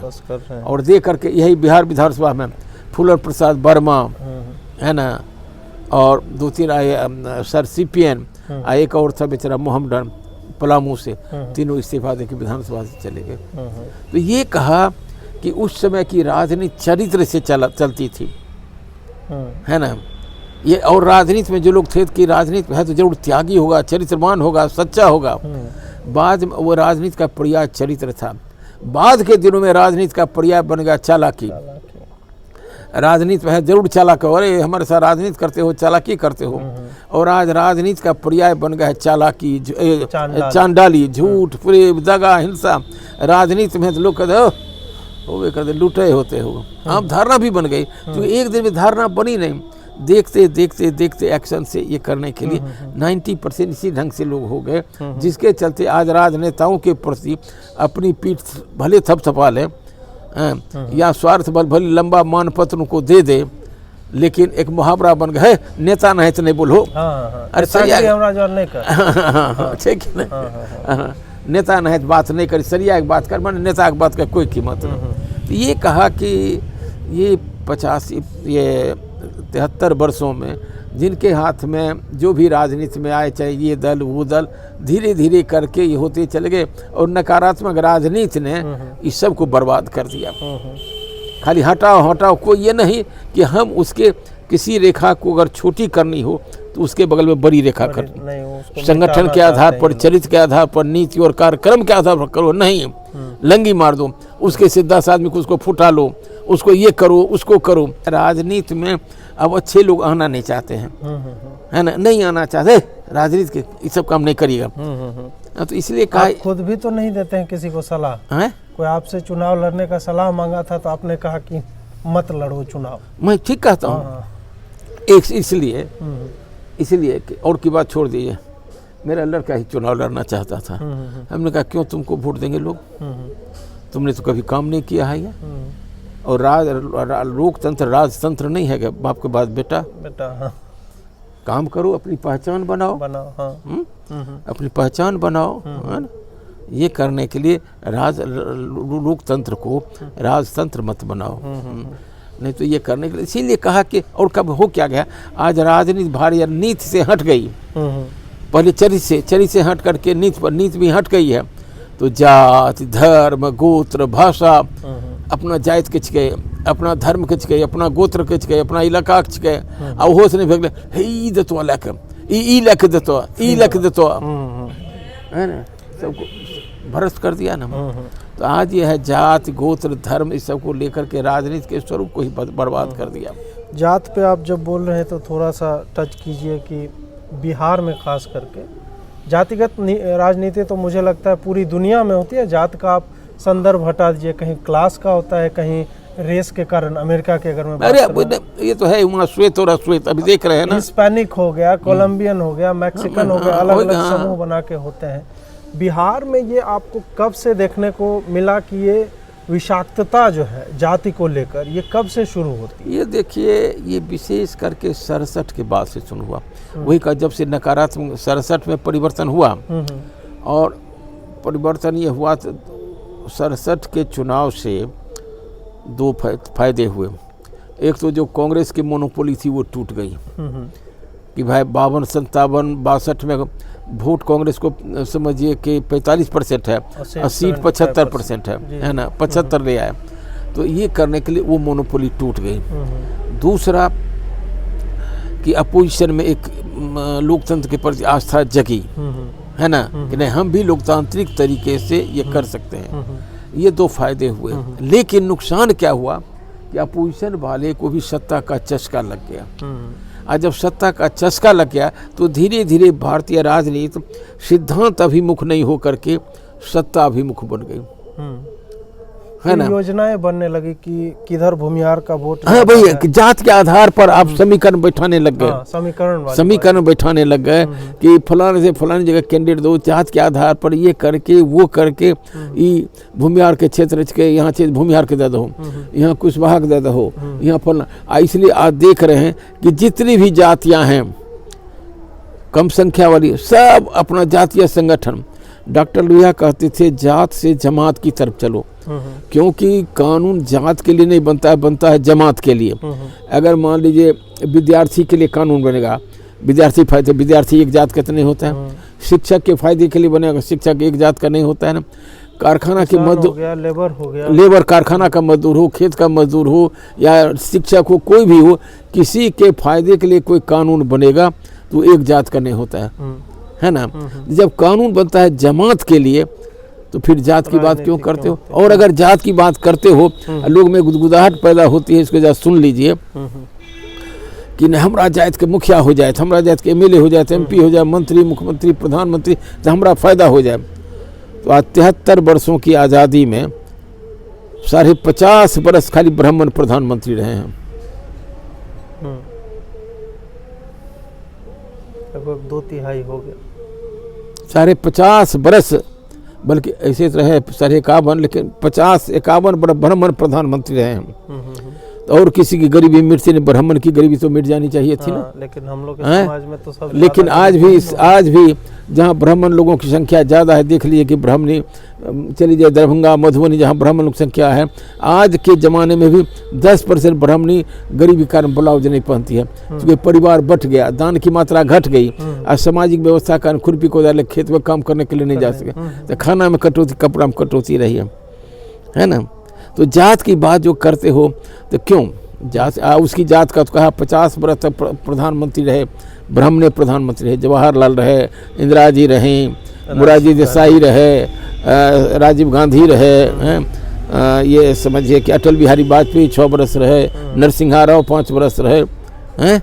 हैं। और दे करके यही बिहार विधानसभा में फूलन प्रसाद वर्मा है ना, और 2-3 आए सर CPN, एक और था बेचारा मोहम्मदन पलामू से, तीनों इस्तीफा देके विधानसभा से चले गए। तो ये कहा कि उस समय की राजनीति चरित्र से चलती थी, है ना। ये और राजनीति में जो लोग थे कि राजनीति में है तो जरूर त्यागी होगा, चरित्रवान होगा, सच्चा होगा। बाद में वो राजनीति का पर्याय चरित्र था। बाद के दिनों में राजनीति का पर्याय बन गया चालाकी। राजनीति में है जरूर चालाक, अरे हमारे साथ राजनीति करते हो, चालाकी करते हो। और आज राजनीति का पर्याय बन गया है चालाकी, चांडाली, झूठ, प्रेम, दगा, हिंसा। राजनीति में तो लोग कहते हो वो कहते लुटे होते हो। आप धारणा भी बन गई, जो एक दिन में धारणा बनी नहीं। देखते देखते देखते एक्शन से ये करने के लिए 90% इसी ढंग से लोग हो गए, जिसके चलते आज राजनेताओं के प्रति अपनी पीठ भले थपथपा लें या स्वार्थ बल भले लंबा मानपत्र उनको दे दे, लेकिन एक मुहावरा बन गया है, नेता नहीं तो नहीं बोलो। अरे सरिया नेता नहीं तो बात नहीं करी, सरिया की बात कर, मैंने नेता की बात का कोई कीमत नहीं। तो ये कहा कि ये 73 वर्षों में जिनके हाथ में जो भी राजनीति में आए, चाहे ये दल वो दल, धीरे धीरे करके ये होते चले गए। और नकारात्मक राजनीति ने इस सब को बर्बाद कर दिया। खाली हटाओ हटाओ, कोई ये नहीं कि हम उसके किसी रेखा को अगर छोटी करनी हो तो उसके बगल में बड़ी रेखा करनी। संगठन के आधार पर, चरित्र के आधार पर, नीति और कार्यक्रम के आधार पर करो, नहीं लंगी मार दो उसके से 10 आदमी को उसको फुटा लो, उसको ये करो उसको करो। राजनीति में अब अच्छे लोग आना नहीं चाहते हैं, है ना, नहीं आना चाहते राजनीति के, ये सब काम नहीं करिएगा। तो इसलिए कहा, खुद भी तो नहीं देते हैं किसी को सलाह है? कोई आपसे चुनाव लड़ने का सलाह मांगा था तो आपने कहा कि मत लड़ो चुनाव। मैं ठीक कहता हूँ, इसलिए और की बात छोड़ दीजिए। मेरा लड़का ही चुनाव लड़ना चाहता था। हमने कहा क्यों तुमको वोट देंगे लोग, तुमने तो कभी काम नहीं किया है। और लोकतंत्र राजतंत्र नहीं है बाप के बाद बेटा हाँ। काम करो, अपनी पहचान बनाओ हाँ। अपनी पहचान बनाओ, है ना। ये करने के लिए लोकतंत्र को राजतंत्र मत बनाओ, नहीं तो ये करने के लिए। इसीलिए कहा कि, और कब हो क्या गया, आज राजनीति भारी नीति से हट गई। पहले चरित्र से हट करके नीति पर, नीति भी हट गई है। तो जात, धर्म, गोत्र, भाषा, अपना जात खिंच गए, अपना धर्म खिंच गए, अपना गोत्र खिंच गए, अपना इलाका खिंच गए। अब होश नहीं भेज हे ई देतो लेके ई लेके देतो ई लेके देतो, है ना, सबको भ्रष्ट कर दिया ना। तो आज ये है जात, गोत्र, धर्म, इस सब को लेकर के राजनीति के स्वरूप को ही बर्बाद कर दिया। जात पे आप जब बोल रहे हैं तो थोड़ा सा टच कीजिए कि बिहार में खास करके जातिगत राजनीति तो मुझे लगता है पूरी दुनिया में होती है। जात का आप संदर्भ हटा दीजिए, कहीं क्लास का होता है, कहीं रेस के कारण। अमेरिका के अगर मैं बात करूं, ये तो है वहाँ श्वेत और अश्वेत, अभी देख रहे हैं ना, हिस्पैनिक हो गया, कोलंबियन हो गया, मैक्सिकन हो गया, अलग अलग समूह बना के होते हैं। बिहार में ये आपको कब से देखने को मिला कि ये विषाक्तता जो है जाति को लेकर, ये कब से शुरू होती है? ये देखिए, ये विशेष करके 67 के बाद से शुरू हुआ। वही का जब से नकारात्मक 67 में परिवर्तन हुआ, और परिवर्तन ये हुआ 67 के चुनाव से 2 फायदे हुए। एक तो जो कांग्रेस की मोनोपोली थी वो टूट गई कि भाई 52, 57, 62 में वोट कांग्रेस को समझिए कि 45% है, और सीट 75% है ना, 75 ले आए। तो ये करने के लिए वो मोनोपोली टूट गई। दूसरा कि अपोजिशन में एक लोकतंत्र के प्रति आस्था जगी, है ना, कि नहीं हम भी लोकतांत्रिक तरीके से ये कर सकते हैं। ये 2 फायदे हुए। लेकिन नुकसान क्या हुआ कि अपोजिशन वाले को भी सत्ता का चस्का लग गया। आज जब सत्ता का चस्का लग गया तो धीरे धीरे भारतीय राजनीति सिद्धांत अभिमुख नहीं हो करके सत्ता अभिमुख बन गई, है ना। योजनाएं बनने लगी कि किधर भूमिहार का वोट। हाँ भाई, जात के आधार पर आप समीकरण बैठाने लग गए। समीकरण बैठाने लग गए कि फलाने से फलानी जगह कैंडिडेट दो, जात के आधार पर ये करके वो करके ये भूमिहार के क्षेत्र के यहाँ भूमिहार के दे दो, यहाँ कुशवाहा के दे दो, यहाँ फला। इसलिए आज देख रहे हैं कि जितनी भी जातियाँ हैं कम संख्या वाली, सब अपना जातीय संगठन। डॉक्टर लोहिया कहते थे जात से जमात की तरफ चलो, क्योंकि कानून जात के लिए नहीं बनता है, बनता है जमात के लिए। अगर मान लीजिए विद्यार्थी के लिए कानून बनेगा, विद्यार्थी एक जात का तो नहीं होता है। शिक्षक के फायदे के लिए बनेगा, शिक्षक एक जात का नहीं होता है ना। कारखाना के मजदूर, लेबर हो गया, लेबर कारखाना का मजदूर हो, खेत का मजदूर हो या शिक्षक हो, कोई भी हो, किसी के फायदे के लिए कोई कानून बनेगा तो एक जात का नहीं होता है ना। जब कानून बनता है जमात के लिए तो फिर जात की बात क्यों करते हो? और अगर जात की बात करते हो, लोग में गुदगुदाहट पैदा होती है। इसको जरा सुन लीजिए कि नहीं हमारा जात के मुखिया हो जाए, हमारा जात के एमएलए हो जाए, एमपी हो जाए, मंत्री, मुख्यमंत्री, प्रधानमंत्री, तो हमारा फायदा हो जाए। तो आज 73 वर्षों की आज़ादी में 50.5 बरस खाली ब्राह्मण प्रधानमंत्री रहे हैं। लगभग 2/3 हो गया। 50.5 बरस, बल्कि ऐसे तो रहे 51, लेकिन 50-51 ब्राह्मण प्रधानमंत्री रहे हैं। और किसी की गरीबी मिटती नहीं, ब्राह्मण की गरीबी तो मिट जानी चाहिए थी ना। लेकिन हम लोग के समाज में तो सब, लेकिन आज भी जहाँ ब्राह्मण लोगों की संख्या ज़्यादा है, देख लीजिए कि ब्राह्मणी चली जाए दरभंगा, मधुबनी, जहाँ ब्राह्मण लोग संख्या है, आज के ज़माने में भी 10% ब्राह्मणी गरीबी कारण ब्लाउज नहीं पहनती है, क्योंकि परिवार बट गया, दान की मात्रा घट गई, और सामाजिक व्यवस्था कारण खुरपी को डाले खेत में काम करने के लिए नहीं जा सके, तो खाना में कटौती, कपड़ा में कटौती रही है ना। तो जात की बात जो करते हो तो क्यों जात, उसकी जात का तो कहा 50 बरस तक प्रधानमंत्री रहे, ब्राह्मण प्रधानमंत्री रहे, जवाहरलाल रहे, इंदिरा जी रहे, मोरारजी देसाई रहे, राजीव गांधी रहे, ये समझिए कि अटल बिहारी वाजपेयी 6 बरस रहे, नरसिंहा राव 5 बरस रहे हैं,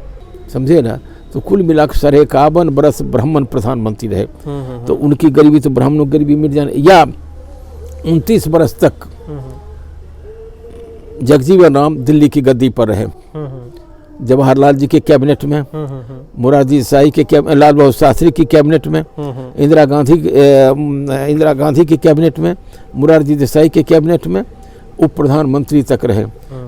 समझे ना। तो कुल मिलाकर 51 बरस ब्राह्मण प्रधानमंत्री रहे। तो उनकी गरीबी तो ब्राह्मणों की गरीबी मिट जाने। या 29 बरस तक जगजीवन राम दिल्ली की गद्दी पर रहे, जवाहरलाल जी के कैबिनेट में, मोरारजी देसाई के, लाल बहादुर शास्त्री की कैबिनेट में, इंदिरा गांधी की कैबिनेट में, मोरारजी देसाई के कैबिनेट में उप प्रधानमंत्री तक रहे।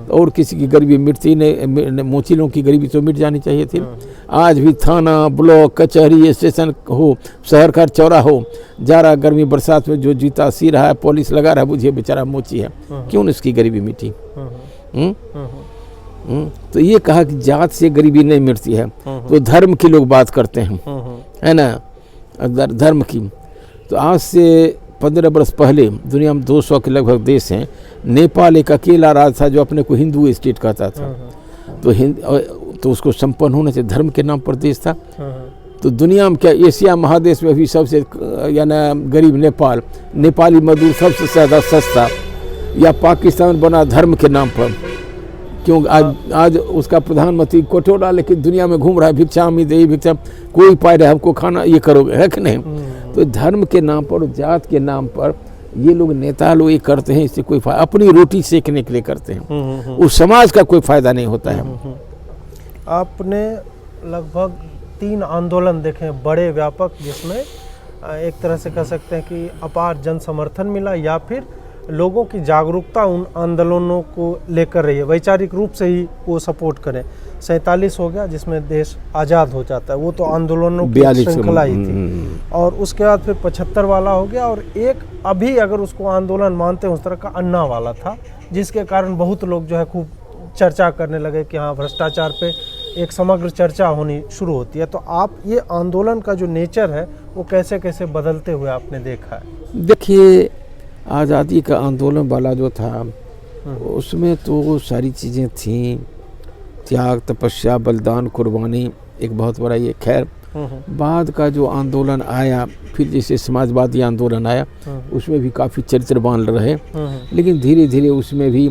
और किसी की गरीबी मिटती नहीं, मोचीलों की गरीबी तो मिट जानी चाहिए थी। आज भी थाना, ब्लॉक, कचहरी, स्टेशन हो, शहर का चौरा हो, जाड़ा गर्मी बरसात में जो जीता सी रहा है, पुलिस लगा रहा है, बुझिए बेचारा मोची है, क्यों न इसकी गरीबी मिटी? तो ये कहा कि जात से गरीबी नहीं मिटती है। तो धर्म की लोग बात करते हैं, है ना, धर्म की। तो आज से 15 वर्ष पहले दुनिया में 200 के लगभग देश हैं। नेपाल एक अकेला राज्य था जो अपने को हिंदू स्टेट कहता था। तो उसको संपन्न होने से धर्म के नाम पर देश था। तो दुनिया में क्या, एशिया महादेश में भी सबसे यानी गरीब नेपाल, नेपाली मजदूर सबसे ज़्यादा सस्ता। या पाकिस्तान बना धर्म के नाम पर, क्यों आज उसका प्रधानमंत्री कोटोला लेकिन दुनिया में घूम रहा है, भिक्षा मी दे भिक्षा, कोई पाए रहे हमको खाना, ये करोगे, है कि नहीं? तो धर्म के नाम पर, जात के नाम पर ये लोग नेता लोग ये करते हैं, इससे कोई फायदा, अपनी रोटी सेकने के लिए करते हैं, उस समाज का कोई फायदा नहीं होता है। आपने लगभग 3 आंदोलन देखे बड़े व्यापक, जिसमें एक तरह से कह सकते हैं कि अपार जन समर्थन मिला, या फिर लोगों की जागरूकता उन आंदोलनों को लेकर रही है, वैचारिक रूप से ही वो सपोर्ट करें। 47 हो गया जिसमें देश आज़ाद हो जाता है, वो तो आंदोलनों की श्रृंखला ही थी। और उसके बाद फिर 75 वाला हो गया, और एक अभी अगर उसको आंदोलन मानते हैं उस तरह का अन्ना वाला था, जिसके कारण बहुत लोग जो है खूब चर्चा करने लगे कि हाँ भ्रष्टाचार पे एक समग्र चर्चा होनी शुरू होती है। तो आप ये आंदोलन का जो नेचर है वो कैसे कैसे बदलते हुए आपने देखा है? देखिए, आज़ादी का आंदोलन वाला जो था उसमें तो सारी चीज़ें थीं, त्याग, तपस्या, बलिदान, कुर्बानी, एक बहुत बड़ा ये। खैर बाद का जो आंदोलन आया, फिर जैसे समाजवादी आंदोलन आया, उसमें भी काफ़ी चरित्रवान रहे, लेकिन धीरे धीरे उसमें भी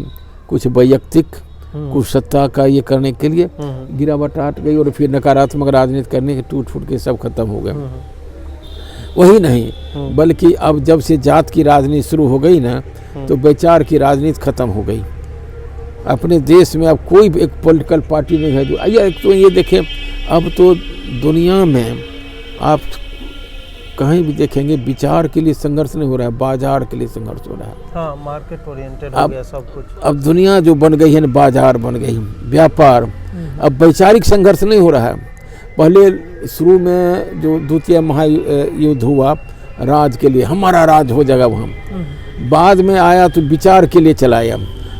कुछ वैयक्तिक, कुछ सत्ता का ये करने के लिए गिरावट आ गई, और फिर नकारात्मक राजनीति करने के टूट फूट के सब खत्म हो गए। वही नहीं, बल्कि अब जब से जात की राजनीति शुरू हो गई ना, तो विचार की राजनीति खत्म हो गई। अपने देश में अब कोई भी एक पॉलिटिकल पार्टी नहीं है जो एक तो ये देखें, अब तो दुनिया में आप कहीं भी देखेंगे विचार के लिए संघर्ष नहीं हो रहा है, बाजार के लिए संघर्ष हो रहा है। हाँ, मार्केट ओरिएंटेड हो गया सब कुछ। अब दुनिया जो बन गई है ना, बाजार बन गई, व्यापार। अब वैचारिक संघर्ष नहीं हो रहा है। पहले शुरू में जो द्वितीय महायुद्ध हुआ राज के लिए, हमारा राज हो जाएगा वहाँ, बाद में आया तो विचार के लिए चलाया,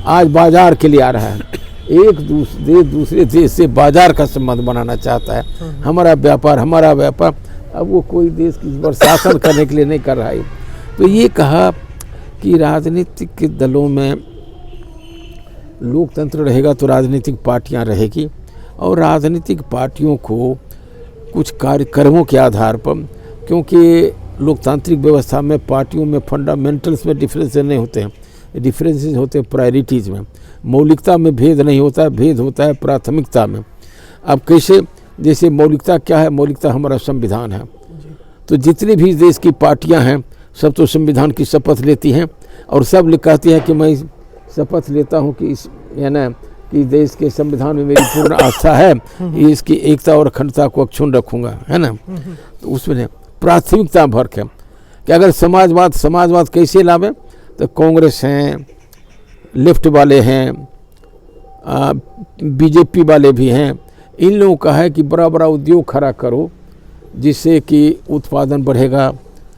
आज बाजार के लिए आ रहा है। एक दूसरे देश से बाजार का संबंध बनाना चाहता है, हमारा व्यापार। अब वो कोई देश की पर शासन करने के लिए नहीं कर रहा है। तो ये कहा कि राजनीतिक दलों में लोकतंत्र रहेगा तो राजनीतिक पार्टियां रहेगी, और राजनीतिक पार्टियों को कुछ कार्यक्रमों के आधार पर, क्योंकि लोकतांत्रिक व्यवस्था में पार्टियों में फंडामेंटल्स में डिफरेंसेस नहीं होते हैं, डिफरेंसेस होते हैं प्रायोरिटीज़ में। मौलिकता में भेद नहीं होता है, भेद होता है प्राथमिकता में। अब कैसे, जैसे मौलिकता क्या है, मौलिकता हमारा संविधान है। तो जितनी भी देश की पार्टियां हैं सब तो संविधान की शपथ लेती हैं, और सब कहती हैं कि मैं शपथ लेता हूं कि इस ना कि देश के संविधान में मेरी पूर्ण आस्था है, इसकी एकता और अखंडता को अक्षुण्ण रखूंगा, है ना। तो उसमें प्राथमिकता फर्क है कि अगर समाजवाद कैसे लावे, तो कांग्रेस हैं, लेफ्ट वाले हैं, बीजेपी वाले भी हैं, इन लोगों का है कि बड़ा बड़ा उद्योग खड़ा करो जिससे कि उत्पादन बढ़ेगा,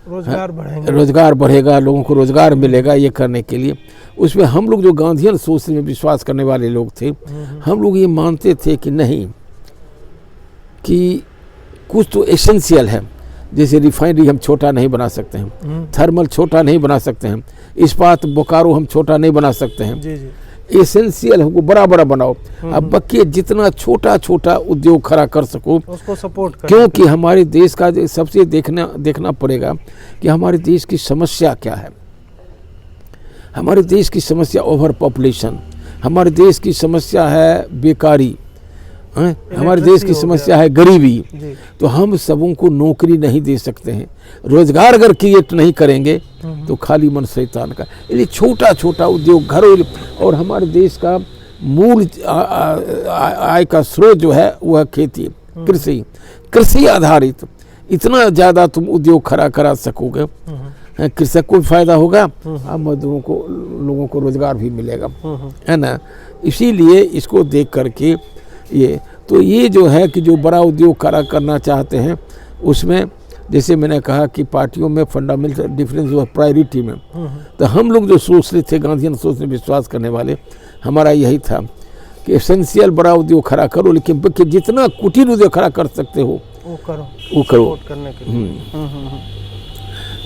रोजगार बढ़ेगा, लोगों को रोजगार मिलेगा। ये करने के लिए उसमें हम लोग जो गांधीयन सोच में विश्वास करने वाले लोग थे, हम लोग ये मानते थे कि नहीं, कि कुछ तो एसेंशियल है। जैसे रिफाइनरी हम छोटा नहीं बना सकते हैं, थर्मल छोटा नहीं बना सकते हैं, इस्पात बोकारो हम छोटा नहीं बना सकते हैं। एसेंशियल हमको बड़ा बनाओ। अब बाकी जितना छोटा उद्योग खड़ा कर सको उसको सपोर्ट कर, क्योंकि हमारे देश का सबसे देखना पड़ेगा कि हमारे देश की समस्या क्या है। हमारे देश की समस्या ओवर पॉपुलेशन, हमारे देश की समस्या है बेकारी, हमारे देश की समस्या है गरीबी। तो हम सबों को नौकरी नहीं दे सकते हैं, रोजगार अगर क्रिएट नहीं करेंगे तो खाली मन शैतान का। इसलिए छोटा उद्योग घरों, और हमारे देश का मूल आय का स्रोत जो है वह खेती, कृषि आधारित। इतना ज़्यादा तुम उद्योग खड़ा करा सकोगे, कृषक को फायदा होगा, और मजदूरों को, लोगों को रोजगार भी मिलेगा, है ना। इसीलिए इसको देख करके ये जो है कि जो बड़ा उद्योग खड़ा करना चाहते हैं, उसमें जैसे मैंने कहा कि पार्टियों में फंडामेंटल डिफरेंस हुआ प्रायोरिटी में। तो हम लोग जो सोच रहे थे, गांधीयन सोच में विश्वास करने वाले, हमारा यही था कि एसेंशियल बड़ा उद्योग खड़ा करो, लेकिन जितना कुटीर उद्योग खड़ा कर सकते हो वो करो करने के लिए,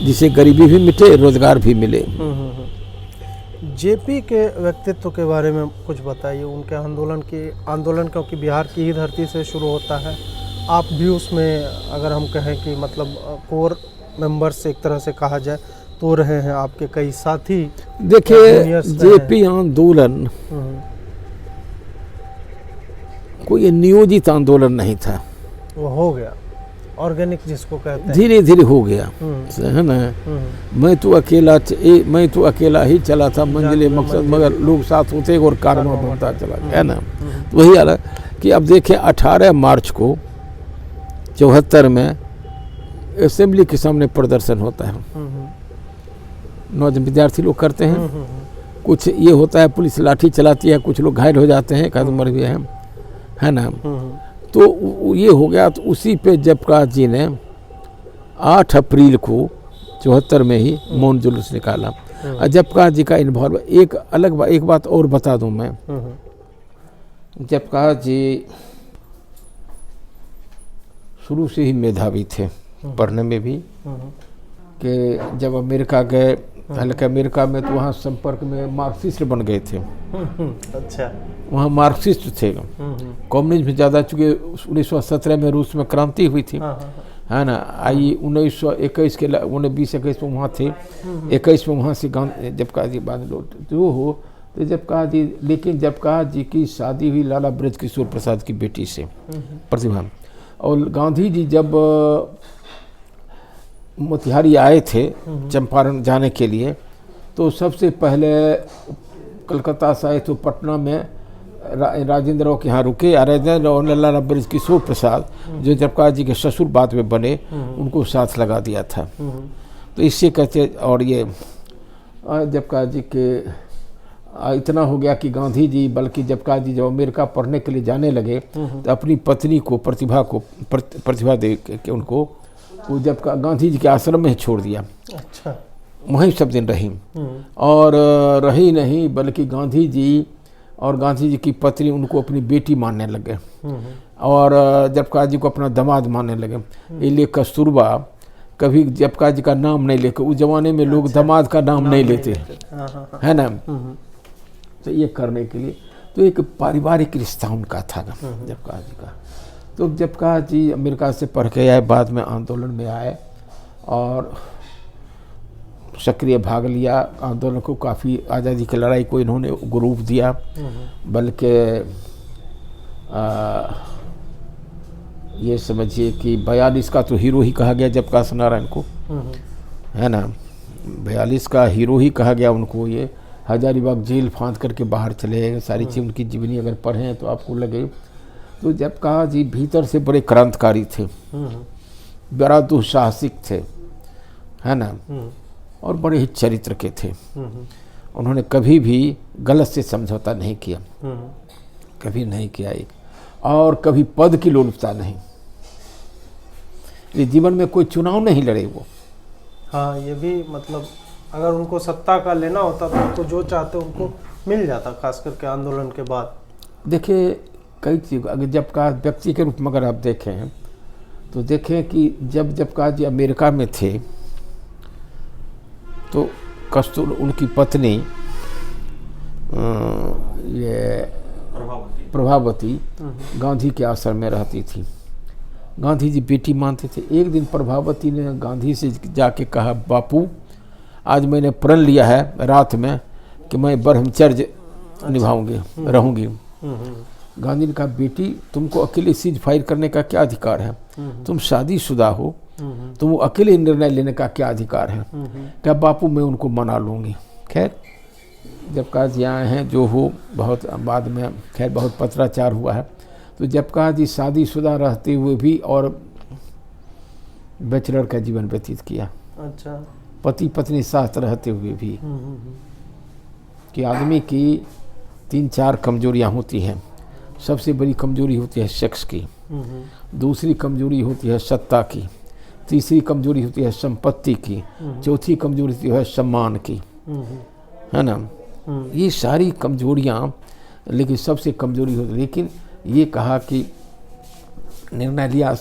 जिससे गरीबी भी मिटे, रोजगार भी मिले। जेपी के व्यक्तित्व के बारे में कुछ बताइए, उनके आंदोलन क्योंकि बिहार की ही धरती से शुरू होता है। आप भी उसमें, अगर हम कहें कि मतलब कोर मेंबर्स एक तरह से कहा जाए तो रहे हैं, आपके कई साथी। देखिए, जेपी आंदोलन कोई नियोजित आंदोलन नहीं था, वो हो गया ऑर्गेनिक जिसको कहते हैं, धीरे धीरे हो गया, है ना। मैं तो अकेला ही चला था मंजिले मकसद, मगर लोग साथ होते और कारवा बनता चला, है ना। तो वही हाल कि अब देखें 18 मार्च को 74 में असेंबली के सामने प्रदर्शन होता है, नौजवान विद्यार्थी लोग करते हैं, कुछ ये होता है पुलिस लाठी चलाती है, कुछ लोग घायल हो जाते हैं, एक मर भी है ना। तो ये हो गया। तो उसी पे जयप्रकाश जी ने 8 अप्रैल को 74 में ही मौन जुलूस निकाला। और जयप्रकाश जी का इन्वॉल्व, एक बात और बता दूं मैं, जयप्रकाश जी शुरू से ही मेधावी थे, पढ़ने में भी, कि जब अमेरिका गए, हालांकि अमेरिका में तो वहाँ संपर्क में मार्क्सिस्ट बन गए थे। अच्छा, वहाँ मार्क्सिस्ट थे, कम्युनिज्म में ज़्यादा, चूँकि 1917 में रूस में क्रांति हुई थी, है ना। 1921 के 1920-21 में वहाँ थे, 21 में वहाँ से जयप्रकाश जी बाद लौट जो हो। तो जयप्रकाश जी, लेकिन जयप्रकाश जी की शादी हुई लाला ब्रजकिशोर प्रसाद की बेटी से, प्रतिभा। और गांधी जी जब मोतिहारी आए थे चंपारण जाने के लिए, तो सबसे पहले कलकत्ता से आए तो पटना में राजेंद्र राव के यहाँ रुके। राजेंद्र राव ने लाला ब्रिज किशोर प्रसाद जो जयप्रकाश जी के ससुर बाद में बने उनको साथ लगा दिया था। तो इससे कहते, और ये जयप्रकाश जी के इतना हो गया कि गांधी जी, बल्कि जयप्रकाश जी जब अमेरिका पढ़ने के लिए जाने लगे तो अपनी पत्नी को प्रतिभा दे के उनको वो जब गांधी जी के आश्रम में ही छोड़ दिया। अच्छा। वहीं सब दिन रही, और रही नहीं बल्कि गांधी जी और गांधी जी की पत्नी उनको अपनी बेटी मानने लगे और जयप्रकाश जी को अपना दामाद मानने लगे। इसलिए कस्तूरबा कभी जयप्रकाश जी का नाम नहीं लेकर, उस जमाने में लोग दामाद का नाम नहीं लेते, है ना। तो ये करने के लिए तो एक पारिवारिक रिश्ता उनका था जयप्रकाश जी का। तो जयप्रकाश जी अमेरिका से पढ़ के आए, बाद में आंदोलन में आए और सक्रिय भाग लिया आंदोलन को। काफ़ी आज़ादी की लड़ाई को इन्होंने ग्रुप दिया, बल्कि ये समझिए कि 42 का तो हीरो ही कहा गया जयप्रकाश नारायण को, है ना। 42 का हीरो ही कहा गया उनको। ये हजारीबाग जेल फांद करके बाहर चले गए। सारी चीज़ उनकी जीवनी अगर पढ़ें तो आपको लगे तो जयप्रकाश जी भीतर से बड़े क्रांतिकारी थे, बड़ा दुस्साहसिक थे, है ना, और बड़े ही चरित्र के थे। उन्होंने कभी भी गलत से समझौता नहीं किया, कभी नहीं किया एक, और कभी पद की लोलुपता नहीं। ये जीवन में कोई चुनाव नहीं लड़े वो। हाँ, ये भी मतलब अगर उनको सत्ता का लेना होता तो जो चाहते उनको मिल जाता, खास करके आंदोलन के बाद। देखिए कई चीज़, अगर जयप्रकाश व्यक्ति के रूप में अगर आप देखें तो देखें कि जब जयप्रकाश जी अमेरिका में थे तो कस्तूर उनकी पत्नी ये प्रभावती गांधी के आश्रम में रहती थी। गांधी जी बेटी मानते थे। एक दिन प्रभावती ने गांधी से जाके कहा, बापू आज मैंने प्रण लिया है रात में कि मैं ब्रह्मचर्य निभाऊंगी, रहूंगी। गांधी ने कहा, बेटी तुमको अकेले सीज फायर करने का क्या अधिकार है? तुम शादीशुदा हो, तुम अकेले निर्णय लेने का क्या अधिकार है? क्या बापू मैं उनको मना लूँगी। खैर जयप्रकाश जी आए हैं, जो हो बहुत बाद में खैर बहुत पत्राचार हुआ है। तो जयप्रकाश जी शादीशुदा रहते हुए भी और बैचलर का जीवन व्यतीत किया। अच्छा। पति पत्नी साथ रहते हुए भी। कि आदमी की 3-4 कमजोरियां होती हैं। सबसे बड़ी कमजोरी होती है सेक्स की, दूसरी कमजोरी होती है सत्ता की, तीसरी कमजोरी होती है संपत्ति की, चौथी कमजोरी होती है सम्मान की, है ना। ये सारी कमजोरियां, लेकिन सबसे कमजोरी होती, लेकिन ये कहा कि निर्णय लिया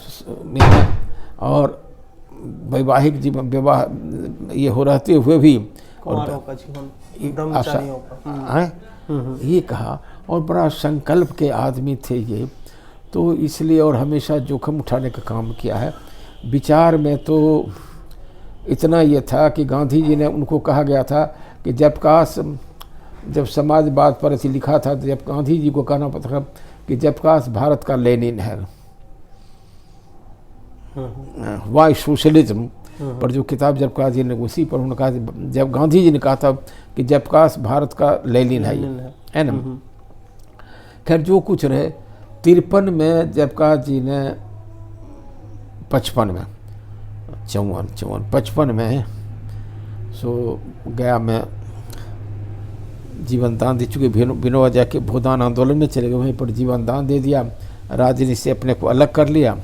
और वैवाहिक जीवन विवाह ये हो रहते हुए भी ये कहा, और बड़ा संकल्प के आदमी थे ये। तो इसलिए और हमेशा जोखिम उठाने का काम किया है। विचार में तो इतना ये था कि गांधी जी ने उनको कहा गया था कि जयप्रकाश जब समाजवाद पर ऐसे लिखा था तो जब गांधी जी को कहना पड़ता था कि जयप्रकाश भारत का लेनिन है। वाई सोशलिज्म पर जो किताब जयप्रकाश जी ने उसी पर उन्होंने कहा, जब गांधी जी ने कहा था कि जयप्रकाश भारत का लेनिन है ना। खैर जो कुछ रहे, 53 में जयप्रकाश जी ने 55 में 55 में सो गया में जीवन दान दे चुके। विनोबा जाके भूदान आंदोलन में चले गए, वहीं पर जीवन दान दे दिया, राजनीति से अपने को अलग कर लिया।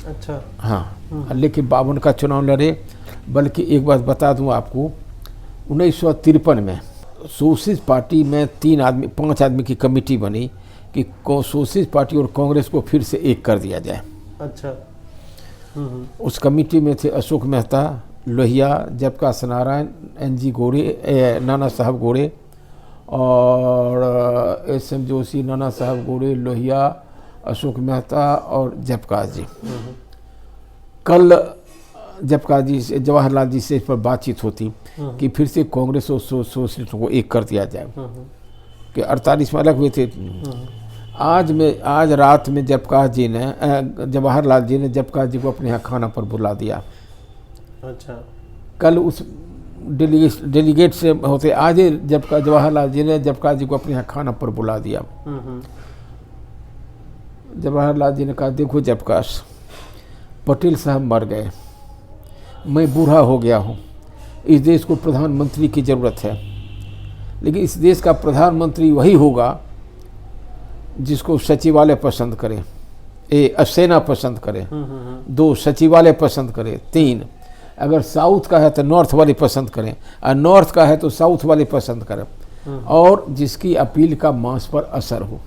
अच्छा। हाँ, लेकिन 52 का चुनाव लड़े। बल्कि एक बात बता दूं आपको, 1953 में सोशलिस्ट पार्टी में 5 आदमी की कमेटी बनी कि सोशलिस्ट पार्टी और कांग्रेस को फिर से एक कर दिया जाए। अच्छा। उस कमेटी में थे अशोक मेहता, लोहिया, जयप्रकाश नारायण, NG गोरे, नाना साहब गोरे और SM जोशी, नाना साहब गोरे, लोहिया, अशोक मेहता और जयप्रकाश जी। कल जयप्रकाश जी से, जवाहरलाल जी से इस पर बातचीत होती कि फिर से कांग्रेस और सोशलिस्टों को एक कर दिया जाए कि 48 में अलग हुए थे। आज रात में जयप्रकाश जी ने, जवाहरलाल जी ने जयप्रकाश जी को अपने यहाँ खाना पर बुला दिया। अच्छा। कल उस डेलीगेट से होते। आज जवाहरलाल जी ने जयप्रकाश जी को अपने यहाँ खाना पर बुला दिया। जवाहरलाल जी ने कहा, देखो जयप्रकाश, पटेल साहब मर गए, मैं बूढ़ा हो गया हूँ, इस देश को प्रधानमंत्री की ज़रूरत है, लेकिन इस देश का प्रधानमंत्री वही होगा जिसको सचिवालय पसंद करे, सेना पसंद करे, 2 सचिवालय पसंद करे, 3 अगर साउथ का है तो नॉर्थ वाले पसंद करें, और नॉर्थ का है तो साउथ वाले पसंद करें, और जिसकी अपील का मांस पर असर हो।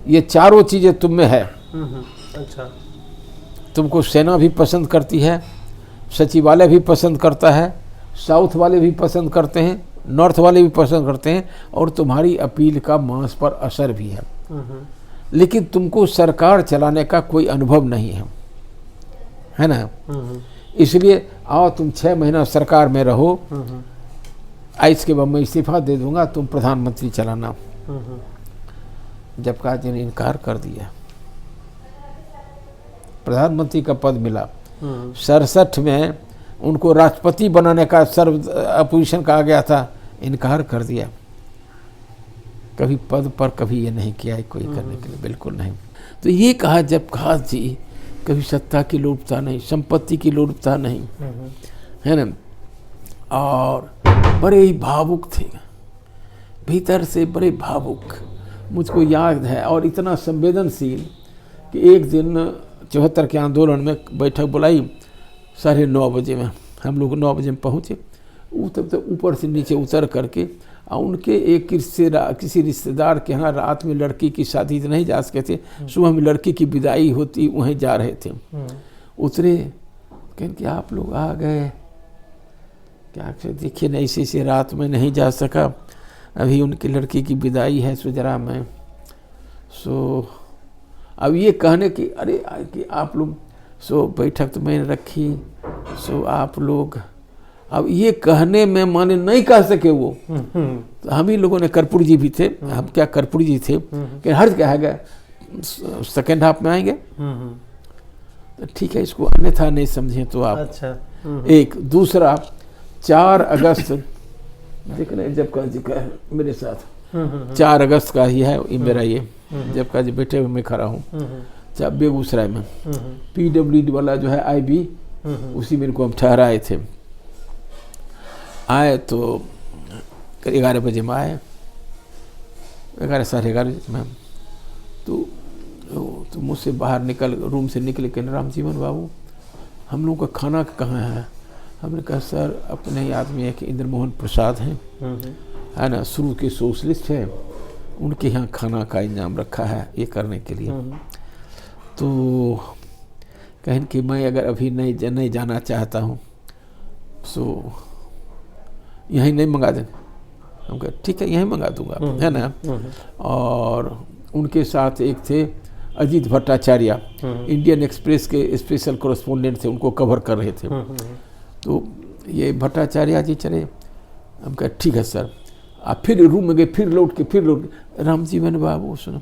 ये चारों चीज़ें तुम में है। अच्छा, तुमको सेना भी पसंद करती है, सचिवालय भी पसंद करता है, साउथ वाले भी पसंद करते हैं, नॉर्थ वाले भी पसंद करते हैं, और तुम्हारी अपील का मांस पर असर भी है, लेकिन तुमको सरकार चलाने का कोई अनुभव नहीं है ना। इसलिए आओ तुम 6 महीना सरकार में रहो, इसके बाद मैं इस्तीफा दे दूंगा, तुम प्रधानमंत्री चलाना। जयप्रकाश जी ने इनकार कर दिया। प्रधानमंत्री का पद मिला। 67 में उनको राष्ट्रपति बनाने का सर्व अपोजिशन कहा गया था, इनकार कर दिया। कभी पद पर कभी ये नहीं किया है कोई करने के लिए, बिल्कुल नहीं। तो ये कहा जयप्रकाश जी कभी सत्ता की लोलुपता नहीं, संपत्ति की लोलुपता नहीं, है ना, और बड़े ही भावुक थे, भीतर से बड़े भावुक। मुझको याद है, और इतना संवेदनशील कि एक दिन 74 के आंदोलन में बैठक बुलाई 9:30 बजे में, हम लोग 9 बजे में पहुँचे। तब तक ऊपर से नीचे उतर करके उनके एक किसी रिश्तेदार के यहाँ रात में लड़की की शादी नहीं जा सके थे, सुबह में लड़की की विदाई होती, वहीं जा रहे थे। उतरे, कहें कि आप लोग आ गए क्या? देखिए नहीं, इसी रात में नहीं जा सका, अभी उनकी लड़की की विदाई है, सो जरा मैं अब ये कहने की अरे कि आप लोग बैठक तो मैंने रखी, आप लोग, अब ये कहने में माने नहीं कह सके वो। तो हम ही लोगों ने, कर्पूर जी भी थे, हम क्या कर्पूर जी थे कि हर्ज क्या है, सेकेंड हाफ में आएंगे, तो ठीक है, इसको अन्यथा नहीं समझे तो आप। अच्छा। एक दूसरा 4 अगस्त देखने जयप्रकाश जी का मेरे साथ 4 अगस्त का ही है ये मेरा, ये जयप्रकाश जी बैठे हुए मैं खड़ा हूँ बेगूसराय में, PWD वाला जो है IB, उसी में इनको हम ठहराए थे। आए तो 11 बजे में आए, 11 साढ़े 11 में, तो मुझसे बाहर रूम से निकले कि राम जीवन बाबू, हम लोगों का खाना कहाँ है? हमने कहा सर अपने ही आदमी है कि इंद्र मोहन प्रसाद हैं, है ना, शुरू के सोशलिस्ट हैं, उनके यहाँ खाना का इंतजाम रखा है ये करने के लिए। तो कहें कि मैं अगर अभी नहीं जाना चाहता हूँ यहीं नहीं मंगा दें। हम कहा ठीक है, यहीं मंगा दूंगा, है ना। और उनके साथ एक थे अजीत भट्टाचार्य, इंडियन एक्सप्रेस के स्पेशल कॉरेस्पोंडेंट थे, उनको कवर कर रहे थे। तो ये भट्टाचार्य जी चले, हम कहा ठीक है सर। आप फिर रूम में गए, फिर लौट के राम जीवन बाबू सुनो,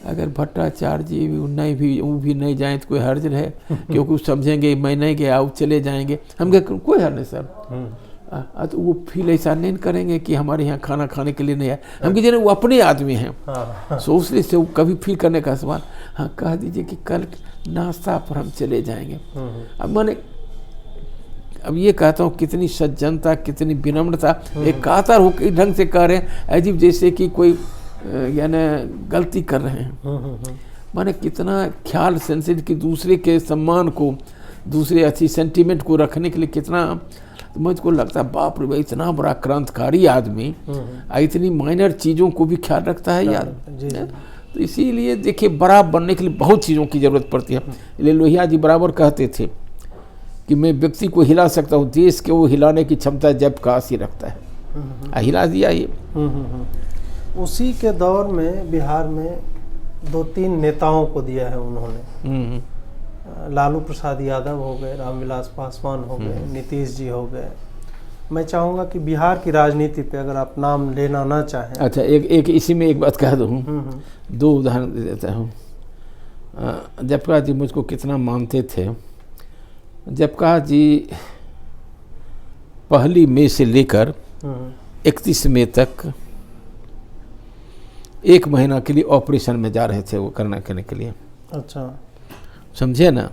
अगर भट्टाचार्य जी भी नहीं जाए तो कोई हर्ज है, क्योंकि समझेंगे मैं नहीं गया, वो चले जाएंगे। हम कहे कोई हर्ज नहीं सर। तो वो फील ऐसा नहीं करेंगे कि हमारे यहाँ खाना खाने के लिए नहीं आए। हम कह वो अपने आदमी हैं, सोशलिस्ट से वो कभी फील करने का सवाल। हाँ कह दीजिए कि कल नाश्ता पर हम चले जाएंगे। अब ये कहता हूँ कितनी सज्जनता, कितनी विनम्रता, एक कातर हो के ढंग से कह रहे हैं, अजीब जैसे कि कोई यानी गलती कर रहे हैं। माने कितना ख्याल सेंसिटिव कि दूसरे के सम्मान को, दूसरे अच्छी सेंटीमेंट को रखने के लिए कितना, तो मुझको लगता है बाप रे, इतना बड़ा क्रांतिकारी आदमी इतनी माइनर चीज़ों को भी ख्याल रखता है यार। तो इसीलिए देखिए, बड़ा बनने के लिए बहुत चीज़ों की ज़रूरत पड़ती है। इसलिए लोहिया जी बराबर कहते थे कि मैं व्यक्ति को हिला सकता हूँ, देश के वो हिलाने की क्षमता जयप्रकाश ही रखता है। हिला दिया ये। उसी के दौर में बिहार में 2-3 नेताओं को दिया है उन्होंने। लालू प्रसाद यादव हो गए, रामविलास पासवान हो गए, नीतीश जी हो गए। मैं चाहूँगा कि बिहार की राजनीति पे अगर आप नाम लेना ना चाहें। अच्छा, एक इसी में एक बात कह दूँ, 2 उदाहरण दे देता हूँ। जयप्रकाश जी मुझको कितना मानते थे। जयप्रकाश जी 1 मई से लेकर 31 मई तक 1 महीना के लिए ऑपरेशन में जा रहे थे वो करने के लिए। अच्छा, समझे ना।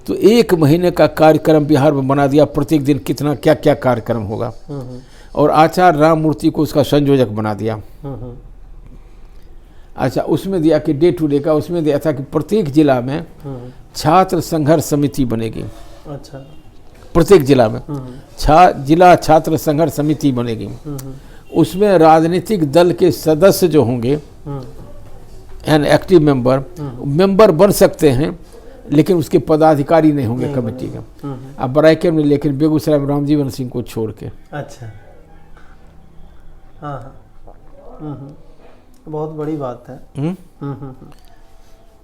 तो 1 महीने का कार्यक्रम बिहार में बना दिया, प्रत्येक दिन कितना क्या क्या कार्यक्रम होगा, और आचार्य राममूर्ति को उसका संयोजक बना दिया। अच्छा, उसमें दिया कि डे टू डे का उसमें दिया था कि प्रत्येक जिला में छात्र संघर्ष समिति बनेगी। अच्छा, प्रत्येक जिला में जिला छात्र संघर्ष समिति बनेगी। उसमें राजनीतिक दल के सदस्य जो होंगे एन एक्टिव मेंबर बन सकते हैं, लेकिन उसके पदाधिकारी नहीं होंगे कमेटी के। अब बराइकर में लेकिन बेगूसराय में रामजीवन सिंह को छोड़ के। अच्छा, हाँ, बहुत बड़ी बात है।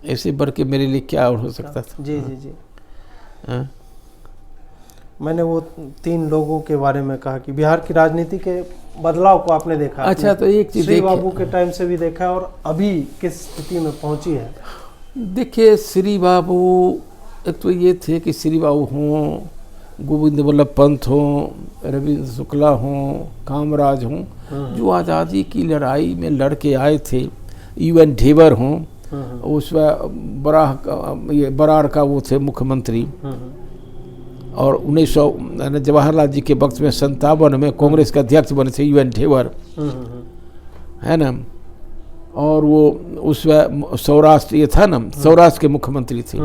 ऐसे बढ़ के मेरे लिए क्या और हो सकता था। जी जी जी। मैंने वो 3 लोगों के बारे में कहा कि बिहार की राजनीति के बदलाव को आपने देखा। अच्छा, तो एक चीज श्री बाबू के टाइम से भी देखा और अभी किस स्थिति में पहुंची है। देखिए, श्री बाबू एक तो ये थे कि श्री बाबू हों, गोविंद वल्लभ पंत हों, रविंद्र शुक्ला हों, कामराज हों, जो आज़ादी की लड़ाई में लड़ के आए थे, UN ढेबर हों, उसमें बरार का वो थे मुख्यमंत्री, और 1900 जवाहरलाल जी के वक्त में 57 में कांग्रेस के अध्यक्ष बने थे UN ढेबर, है ना। और वो उसमें सौराष्ट्र ये था ना, सौराष्ट्र के मुख्यमंत्री थे।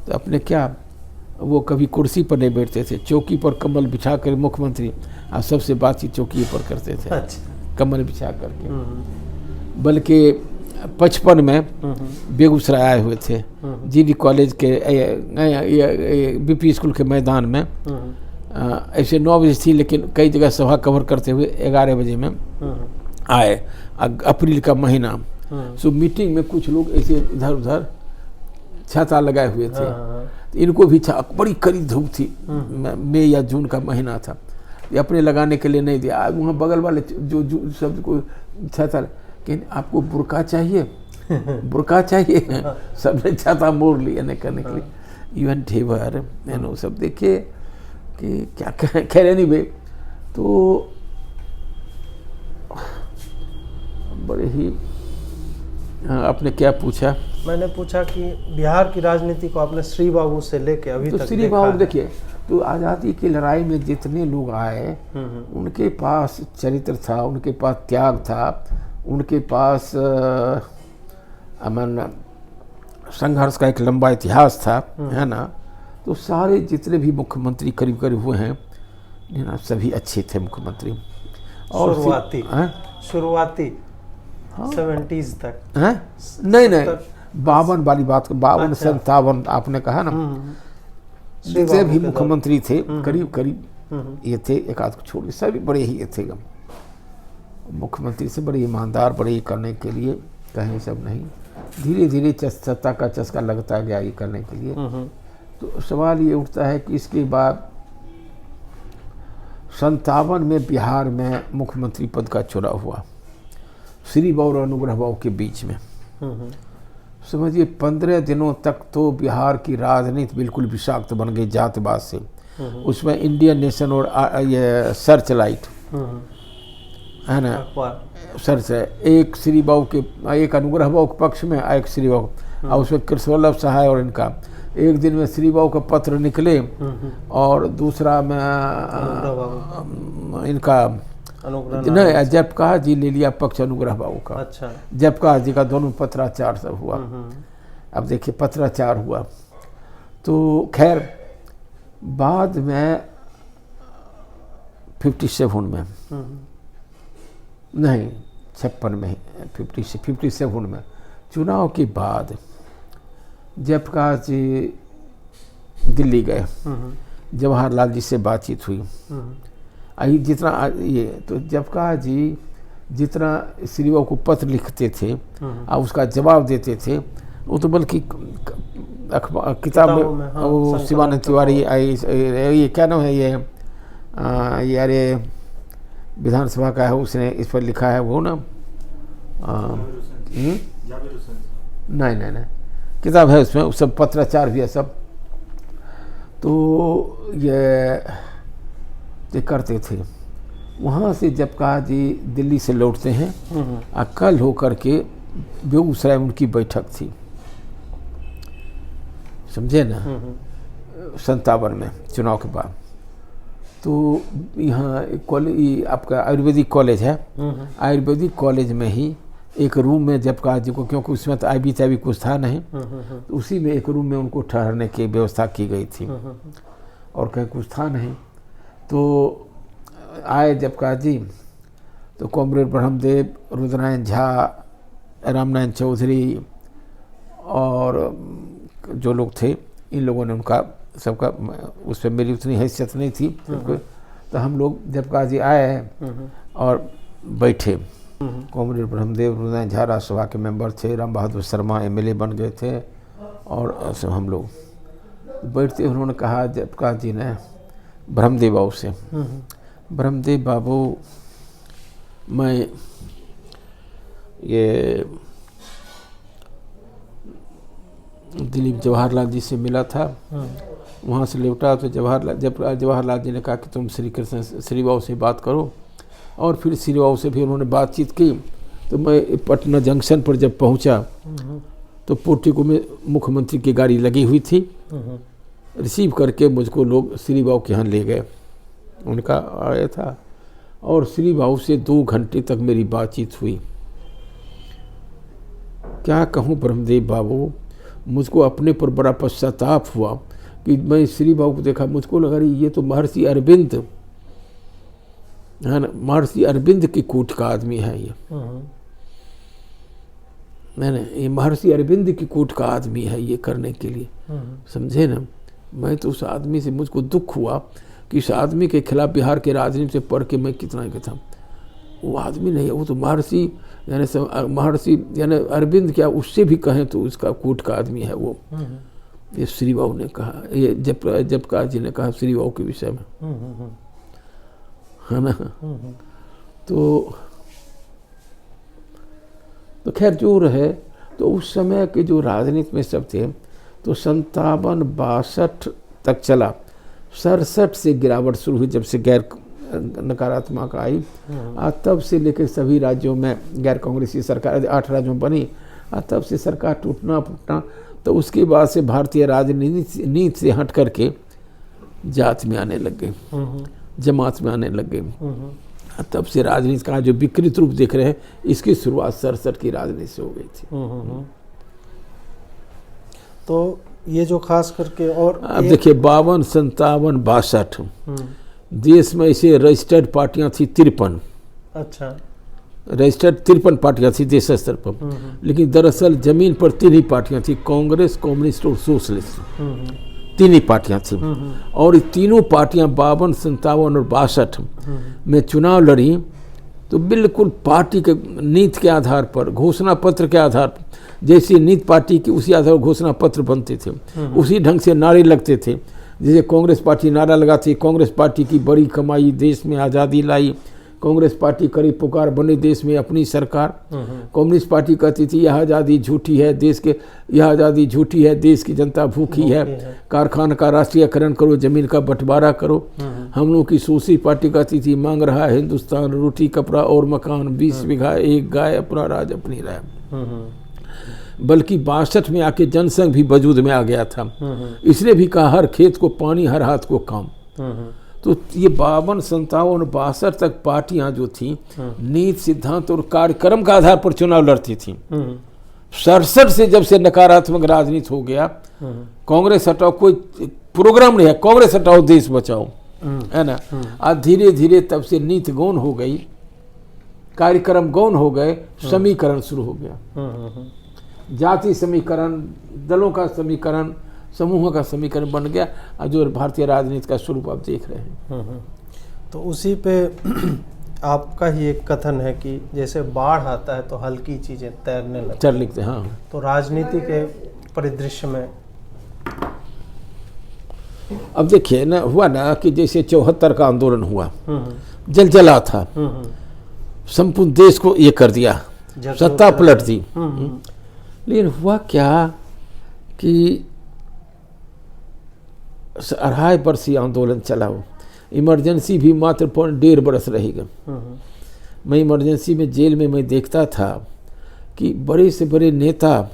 तो अपने क्या वो कभी कुर्सी पर नहीं बैठते थे, चौकी पर कम्बल बिछा कर मुख्यमंत्री आप सबसे बातचीत चौकी पर करते थे। अच्छा। कम्बल बिछा करके। बल्कि 55 में बेगूसराय आए हुए थे, GD कॉलेज के BP स्कूल के मैदान में। ऐसे 9 बजे थी, लेकिन कई जगह सभा कवर करते हुए 11 बजे में आए, अप्रैल का महीना। सो मीटिंग में कुछ लोग ऐसे इधर उधर छाता लगाए हुए थे। इनको भी बड़ी कड़ी धूप थी, मई या जून का महीना था, ये अपने लगाने के लिए नहीं दिया। वहाँ बगल वाले जो सबको छाता कि आपको बुर्का चाहिए, बुर्का चाहिए, सबने छाता मोड़ लिया नहीं करने के लिए। UN ढेबर सब देखिए कि क्या खैर नहीं भाई। तो बड़े ही आपने क्या पूछा? मैंने पूछा कि बिहार की राजनीति को आपने श्री बाबू से लेके अभी तक श्री बाबू देखिए, तो आज़ादी की लड़ाई में जितने लोग आए उनके पास चरित्र था, उनके पास त्याग था, उनके पास अमन संघर्ष का एक लंबा इतिहास था, है ना। तो सारे जितने भी मुख्यमंत्री करीब करीब हुए हैं ना, सभी अच्छे थे मुख्यमंत्री। और शुरुआती 70s तक हैं? नहीं 52 वाली बात, 52 से 57 आपने कहा ना। जितने भी मुख्यमंत्री थे करीब करीब ये थे, एक आध को छोड़ के सभी बड़े ही ये थे। मुख्यमंत्री से बड़े ईमानदार, बड़े ये करने के लिए कहीं सब नहीं। धीरे धीरे सत्ता का चस्का लगता गया ये करने के लिए। तो सवाल ये उठता है कि इसके बाद 57 में बिहार में मुख्यमंत्री पद का चुनाव हुआ, श्री बाबू और अनुग्रह बाबू के बीच में। समझिए 15 दिनों तक तो बिहार की राजनीति बिल्कुल विषाक्त बन गई जातवाद से। उसमें इंडियन नेशन और ये सर्च लाइट, है ना, सर्च है, एक श्री बाबू के, एक अनुग्रह बाबू के पक्ष में, एक श्री बाबू, और उसमें कृष्णवल्लभ सहाय और इनका एक दिन में श्री बाबू का पत्र निकले, और दूसरा में इनका नहीं, जयप्रकाश जी ले लिया पक्ष अनुग्रह बाबू का। अच्छा। जयप्रकाश जी का दोनों पत्राचार सब हुआ। अब देखिए पत्राचार हुआ तो खैर बाद में 57 में नहीं 56 में 57 में चुनाव के बाद जयप्रकाश जी दिल्ली गए, जवाहरलाल जी से बातचीत हुई। जितना ये तो जयप्रकाश जी जितना श्री बाबू को पत्र लिखते थे और उसका जवाब देते थे, वो तो बल्कि किताब में वो शिवानंद तिवारी ये क्या नाम है ये अरे विधानसभा का है, उसने इस पर लिखा है वो ना नहीं किताब है उसमें सब पत्राचार भी है सब। तो ये ते करते थे। वहाँ से जब कहा जी दिल्ली से लौटते हैं, कल होकर के बेगूसराय उनकी बैठक थी, समझे ना, 57 में चुनाव के बाद। तो यहाँ कॉलेज, आपका आयुर्वेदिक कॉलेज है, आयुर्वेदिक कॉलेज में ही एक रूम में जब कहा जी को, क्योंकि उसमें तो आईबी कुछ था नहीं, तो उसी में एक रूम में उनको ठहरने की व्यवस्था की गई थी, और कहीं कुछ था नहीं। तो आए जब कहा जी, तो कॉमरेड ब्रह्मदेव, रुद्रनारायण झा, रामनारायण चौधरी और जो लोग थे, इन लोगों ने उनका सबका, उस पर मेरी उतनी हैसियत नहीं थी, तो हम लोग जब कहा जी आए और बैठे, कॉमरेड ब्रह्मदेव, रुद्रनारायण झा राज्यसभा के मेंबर थे, राम बहादुर शर्मा एमएलए बन गए थे, और सब हम लोग बैठते, उन्होंने कहा जब कहा जी ने ब्रह्मदेव बाबू से, ब्रह्मदेव बाबू मैं ये दिलीप जवाहरलाल जी से मिला था, वहाँ से लौटा तो जवाहरलाल जी ने कहा कि तुम श्री बाबू से बात करो, और फिर श्री बाबू से भी उन्होंने बातचीत की। तो मैं पटना जंक्शन पर जब पहुँचा तो पोर्टिको में मुख्यमंत्री की गाड़ी लगी हुई थी, रिसीव करके मुझको लोग श्री बाबू के यहाँ ले गए, उनका आया था, और श्री बाबू से 2 घंटे तक मेरी बातचीत हुई। क्या कहूँ ब्रह्मदेव बाबू, मुझको अपने पर बड़ा पश्चाताप हुआ कि मैं श्री बाबू को देखा, मुझको लगा रही ये तो महर्षि अरविंद है ना, महर्षि अरविंद की कूट का आदमी है ये, नहीं ये महर्षि अरविंद की कूट का आदमी है ये करने के लिए, समझे ना। मैं तो उस आदमी से, मुझको दुख हुआ कि इस आदमी के खिलाफ बिहार के राजनीति से पढ़ के मैं कितना कहता, वो आदमी नहीं है, वो तो महर्षि यानी अरविंद क्या, उससे भी कहें तो उसका कूट का आदमी है वो। ये श्री बाबू ने कहा, ये जब का जी ने कहा श्री बाबू के विषय में, है ना। तो खैर जो रहे, तो उस समय के जो राजनीति में सब थे, तो 57-62 तक चला, 67 से गिरावट शुरू हुई जब से गैर नकारात्मक आई, तब से लेकर सभी राज्यों में गैर कांग्रेसी सरकार 8 राज्यों में बनी, तब से सरकार टूटना फूटना। तो उसके बाद से भारतीय राजनीति से हट करके जात में आने लग गए, जमात में आने लग गए। तब से राजनीति का जो विकृत रूप देख रहे हैं, इसकी शुरुआत 67 की राजनीति से हो गई थी। तो ये जो खास करके, और अब देखिए 52, 57, 62 देश में ऐसे रजिस्टर्ड पार्टियां थी 53। अच्छा, रजिस्टर्ड 53 पार्टियां थी देश स्तर पर, लेकिन दरअसल जमीन पर 3 ही पार्टियां थी, कांग्रेस, कम्युनिस्ट और सोशलिस्ट, 3 ही पार्टियां थी। और ये तीनों पार्टियां 52, 57 और 62 में चुनाव लड़ी, तो बिल्कुल पार्टी के नीति के आधार पर, घोषणा पत्र के आधार पर, जैसी नीति पार्टी की उसी आधार पर घोषणा पत्र बनते थे, उसी ढंग से नारे लगते थे। जैसे कांग्रेस पार्टी नारा लगाती, कांग्रेस पार्टी की बड़ी कमाई, देश में आज़ादी लाई, कांग्रेस पार्टी करी पुकार, बने देश में अपनी सरकार। कम्युनिस्ट पार्टी कहती थी यह आज़ादी झूठी है, यह आज़ादी झूठी है, देश की जनता भूखी है, कारखाना का राष्ट्रीयकरण करो, जमीन का बंटवारा करो। हम लोग की सोशलिस्ट पार्टी कहती थी मांग रहा है हिंदुस्तान रोटी कपड़ा और मकान, 20 बीघा 1 गाय, अपना राज अपनी राय। बल्कि 62 में आके जनसंघ भी वजूद में आ गया था, इसने भी कहा हर खेत को पानी, हर हाथ को काम। तो ये 52, 57, 62 तक पार्टियां जो थी, नीति, सिद्धांत और कार्यक्रम का आधार पर चुनाव लड़ती थी। 67 से जब से नकारात्मक राजनीति हो गया, कांग्रेस हटाओ, कोई प्रोग्राम नहीं है, कांग्रेस हटाओ देश बचाओ, है ना। आज धीरे धीरे तब से नीति गौण हो गई, कार्यक्रम गौण हो गए, समीकरण शुरू हो गया, जाति समीकरण, दलों का समीकरण, समूहों का समीकरण बन गया, जो भारतीय राजनीति का स्वरूप आप देख रहे हैं। तो उसी पे आपका ही एक कथन है कि जैसे बाढ़ आता है तो हल्की चीजें तैरने लगती हैं। लिखते, हाँ। तो राजनीति के परिदृश्य में अब देखिए ना, हुआ ना कि जैसे 74 का आंदोलन हुआ, जलजला था, संपूर्ण देश को ये कर दिया, सत्ता पलट दी। लेकिन हुआ क्या कि 2.5 वर्षीय आंदोलन चला हो, इमरजेंसी भी मात्र 1.5 बरस रहेगा। मैं इमरजेंसी में जेल में मैं देखता था कि बड़े से बड़े नेता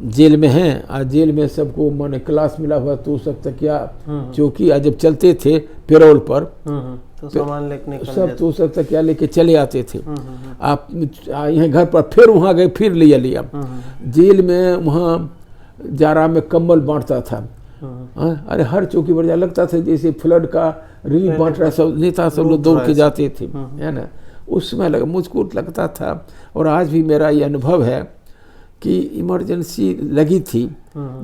जेल में हैं, आज जेल में सबको माने क्लास मिला हुआ तो सब तकिया चौकी, आज जब चलते थे पेरोल पर तो सामान लेके निकल सब तो सब तकिया लेके चले आते थे। आप यहाँ घर पर फिर वहाँ गए फिर लिया। जेल में वहाँ जारा में कंबल बांटता था। अरे हर चौकी पर जा लगता था जैसे फ्लड का रिलीफ बांट रहा, सब नेता सब लोग दौड़ के जाते थे, है ना। उस समय मुझको लगता था, और आज भी मेरा ये अनुभव है कि इमरजेंसी लगी थी,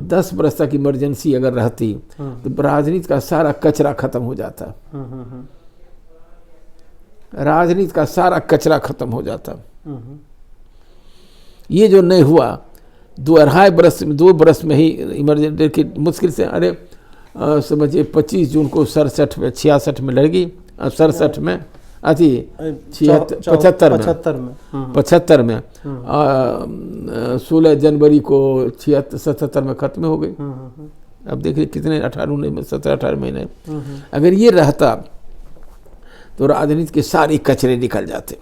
10 बरस तक इमरजेंसी अगर रहती तो राजनीति का सारा कचरा खत्म हो जाता, राजनीति का सारा कचरा खत्म हो जाता। ये जो नहीं हुआ, 2 बरस में ही इमरजेंसी की मुश्किल से, अरे समझिए 25 जून को 67 में 66 में लड़गी, 67 में अथी 75 में 16 जनवरी को 77 में खत्म हो गई। अब देखिए कितने 17-18 महीने। अगर ये रहता तो राजनीति के सारे कचरे निकल जाते,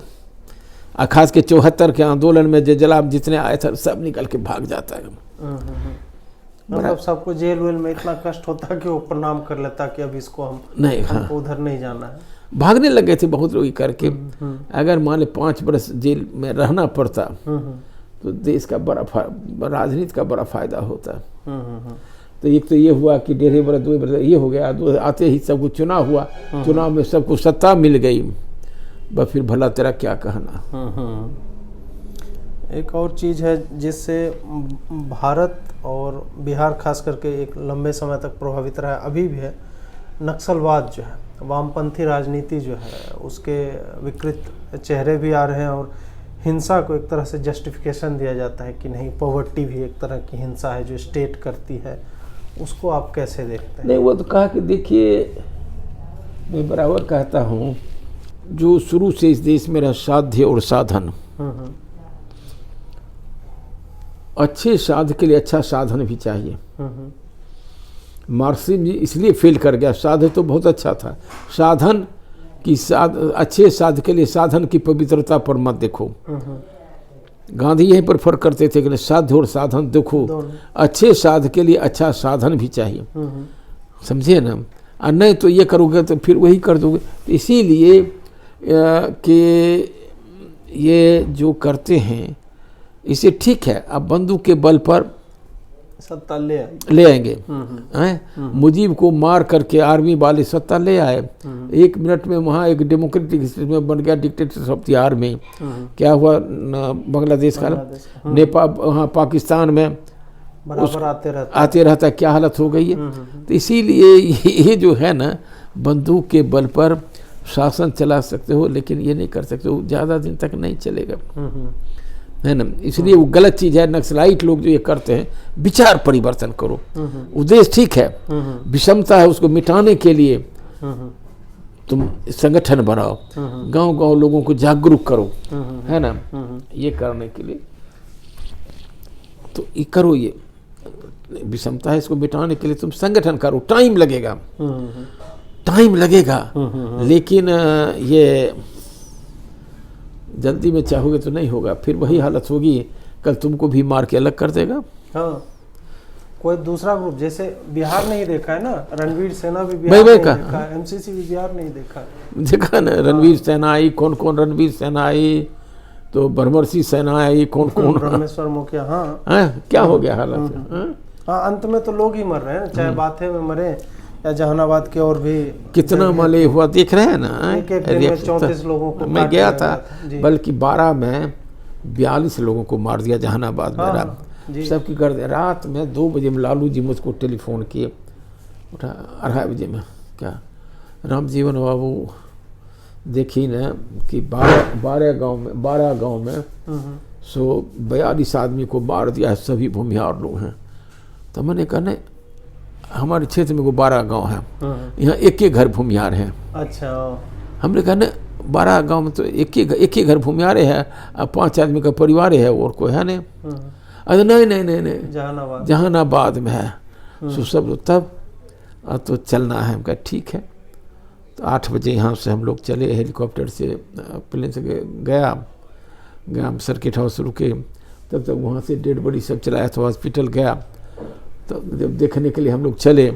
और खास के 74 के आंदोलन में जो जलाब जितने आए थे सब निकल के भाग जाता है। मतलब सबको जेल वेल में इतना कष्ट होता कि वो प्रणाम कर लेता कि अब इसको हमको उधर नहीं जाना है। भागने लगे थे बहुत लोग करके। अगर मान ले 5 बरस जेल में रहना पड़ता तो देश का राजनीति का बड़ा फायदा होता। तो एक तो ये हुआ कि 1.5 बरस 2 बरस ये हो गया, आते ही सबको चुनाव हुआ, चुनाव में सबको सत्ता मिल गई, बस फिर भला तेरा क्या कहना। एक और चीज़ है जिससे भारत और बिहार खास करके एक लंबे समय तक प्रभावित रहा है, अभी भी है, नक्सलवाद जो है, वामपंथी राजनीति जो है, उसके विकृत चेहरे भी आ रहे हैं, और हिंसा को एक तरह से जस्टिफिकेशन दिया जाता है कि नहीं, पॉवर्टी भी एक तरह की हिंसा है जो स्टेट करती है। उसको आप कैसे देखते हैं? नहीं, वो तो कहा कि देखिए, मैं बराबर कहता हूँ, जो शुरू से इस देश में रहा साध्य और साधन, अच्छे साध्य के लिए अच्छा साधन भी चाहिए। मार्क्सिज्म इसलिए फेल कर गया, साध्य तो बहुत अच्छा था, साधन की अच्छे साध्य के लिए साधन की पवित्रता पर मत देखो। गांधी यहीं पर फर्क करते थे कि साध्य और साधन देखो, अच्छे साध्य के लिए अच्छा साधन भी चाहिए, समझे ना। और नहीं तो ये करोगे तो फिर वही कर दोगे। तो इसीलिए कि ये जो करते हैं इसे ठीक है, अब बंदूक के बल पर सत्ता ले आएंगे। मुजीब को मार करके आर्मी वाले सत्ता ले आए, 1 मिनट में वहाँ एक डेमोक्रेटिक स्टेट में बन गया डिक्टेटरशिप तिहार में। क्या हुआ बांग्लादेश का, नेपाल, वहाँ पाकिस्तान में बराबर आते रहता, क्या हालत हो गई है। तो इसीलिए ये जो है ना, बंदूक के बल पर शासन चला सकते हो, लेकिन ये नहीं कर सकते हो, ज़्यादा दिन तक नहीं चलेगा, है ना। इसलिए वो गलत चीज़ है। नक्सलाइट लोग जो ये करते हैं, विचार परिवर्तन करो, उद्देश्य ठीक है, विषमता है, उसको मिटाने के लिए तुम संगठन बनाओ, गांव-गांव लोगों को जागरूक करो, है ना। ये करने के लिए तो ये करो, ये विषमता है, इसको मिटाने के लिए तुम संगठन करो। टाइम लगेगा, लेकिन ये जल्दी में चाहोगे तो नहीं होगा, फिर वही हालत होगी, कल तुमको भी मार के अलग कर देगा। हाँ, कोई दूसरा ग्रुप, जैसे बिहार नहीं देखा है ना, रणवीर सेना भी बिहार नहीं देखा है, एमसीसी भी बिहार नहीं देखा ना। रणवीर सेना आई, कौन कौन रणवीर सेना आई, तो बरमरसी सेना आई, कौन कौन, रामेश्वर मुखिया। हाँ, क्या हो गया हालत। हाँ, अंत में तो लोग ही मर रहे हैं, चाहे बाथे में मरे या जहानाबाद के और भी कितना माले हुआ, देख रहे हैं ना। एक दिन में 34 लोगों को मैं गया था, बल्कि 12 में 42 लोगों को मार दिया जहानाबाद में। सबकी कर दिया। रात में 2 बजे में लालू जी मुझको टेलीफोन किए, उठा 2:30 बजे में, क्या रामजीवन बाबू देखी न कि 12 गांव में 142 आदमी को मार दिया है, सभी भूमिहार लोग हैं। तो मैंने कहा नहीं, हमारे क्षेत्र में 12 गांव है, यहाँ एक घर भूमिहार है। अच्छा, हमने कहा ना 12 गांव में तो एक ही घर भूमिहार है, अब 5 आदमी का परिवार है, और कोई है नहीं। अरे नहीं, जहानाबाद में है। सो सब तब तो चलना है। हम कहा ठीक है। तो 8 बजे यहाँ से हम लोग चले हेलीकॉप्टर से, प्लेन से गया हम सर्किट हाउस रुके, तब तक वहाँ से डेड बॉडी सब चलाया तो हॉस्पिटल गया। तो जब देखने के लिए हम लोग चले,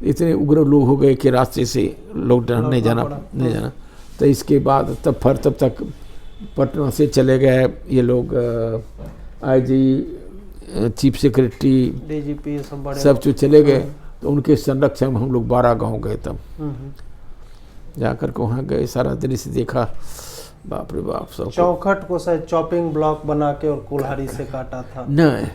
इतने उग्र लोग हो गए कि रास्ते से लॉकडाउन नहीं जाना। तो इसके बाद तब तक पटना से चले गए ये लोग, IG, चीफ सेक्रेटरी, DGP सब जो चले गए। तो उनके संरक्षण में हम लोग 12 गांव गए। तब जाकर के वहाँ गए, सारा दृश्य देखा, बाप रे बाप। सब चौखट को शायद चॉपिंग ब्लॉक बना के और कुल्हाड़ी से काटा था। नहीं,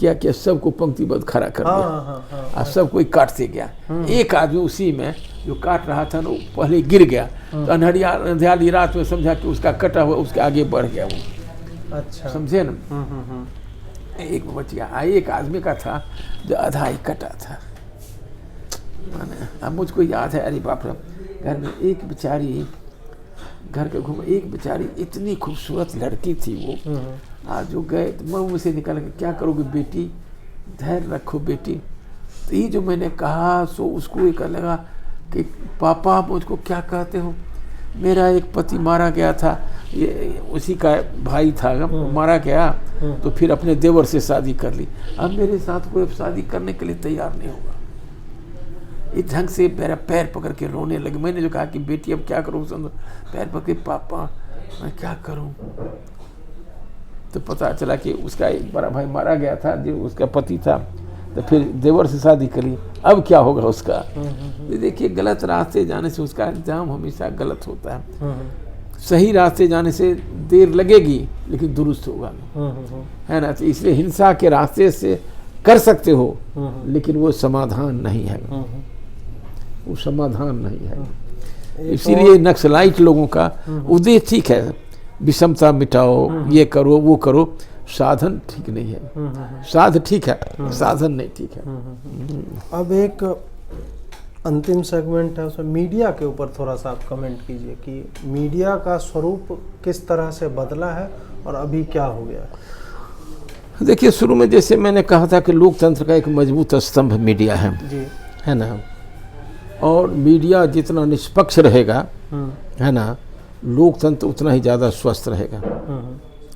क्या सबको पंक्तिबद्ध खड़ा कर दिया। अब सब कोई काटते गया। एक आदमी उसी में जो काट रहा था ना, पहले गिर गया। तो अंधेरी रात में समझा कि उसका कटा हुआ उसके आगे बढ़ गया वो। अच्छा, समझे ना। एक बच गया। एक आदमी का था जो आधा ही कटा था। अब मुझको याद है, अरे बाप रे, घर में एक बेचारी, घर के घूम एक बेचारी इतनी खूबसूरत लड़की थी वो। आज जो गए तो मैं मुझसे निकल के, क्या करोगे बेटी, धैर्य रखो बेटी। तो ये जो मैंने कहा सो उसको ये कहने लगा कि पापा मुझको क्या कहते हो, मेरा एक पति मारा गया था, ये उसी का भाई था, मारा गया, तो फिर अपने देवर से शादी कर ली। अब मेरे साथ कोई शादी करने के लिए तैयार नहीं होगा। इस ढंग से मेरा पैर पकड़ के रोने लगे। मैंने जो कहा कि बेटी अब क्या करूँ, पैर पकड़ के, पापा मैं क्या करूँ। तो पता चला कि उसका एक बड़ा भाई मारा गया था, जो उसका पति था, तो फिर देवर से शादी करी। अब क्या होगा उसका। देखिए, गलत रास्ते जाने से उसका अंजाम हमेशा गलत होता है। सही रास्ते जाने से देर लगेगी लेकिन दुरुस्त होगा, है ना। तो इसलिए हिंसा के रास्ते से कर सकते हो, लेकिन वो समाधान नहीं है, वो समाधान नहीं है। इसीलिए नक्सलाइट लोगों का उद्देश्य ठीक है, विषमता मिटाओ, ये करो वो करो, साधन ठीक नहीं है। साध ठीक है, साधन नहीं ठीक है। अब एक अंतिम सेगमेंट है, उसमें मीडिया के ऊपर थोड़ा सा आप कमेंट कीजिए कि मीडिया का स्वरूप किस तरह से बदला है और अभी क्या हो गया है। देखिए, शुरू में जैसे मैंने कहा था कि लोकतंत्र का एक मजबूत स्तंभ मीडिया है जी, है ना। और मीडिया जितना निष्पक्ष रहेगा, है ना, लोकतंत्र उतना ही ज़्यादा स्वस्थ रहेगा,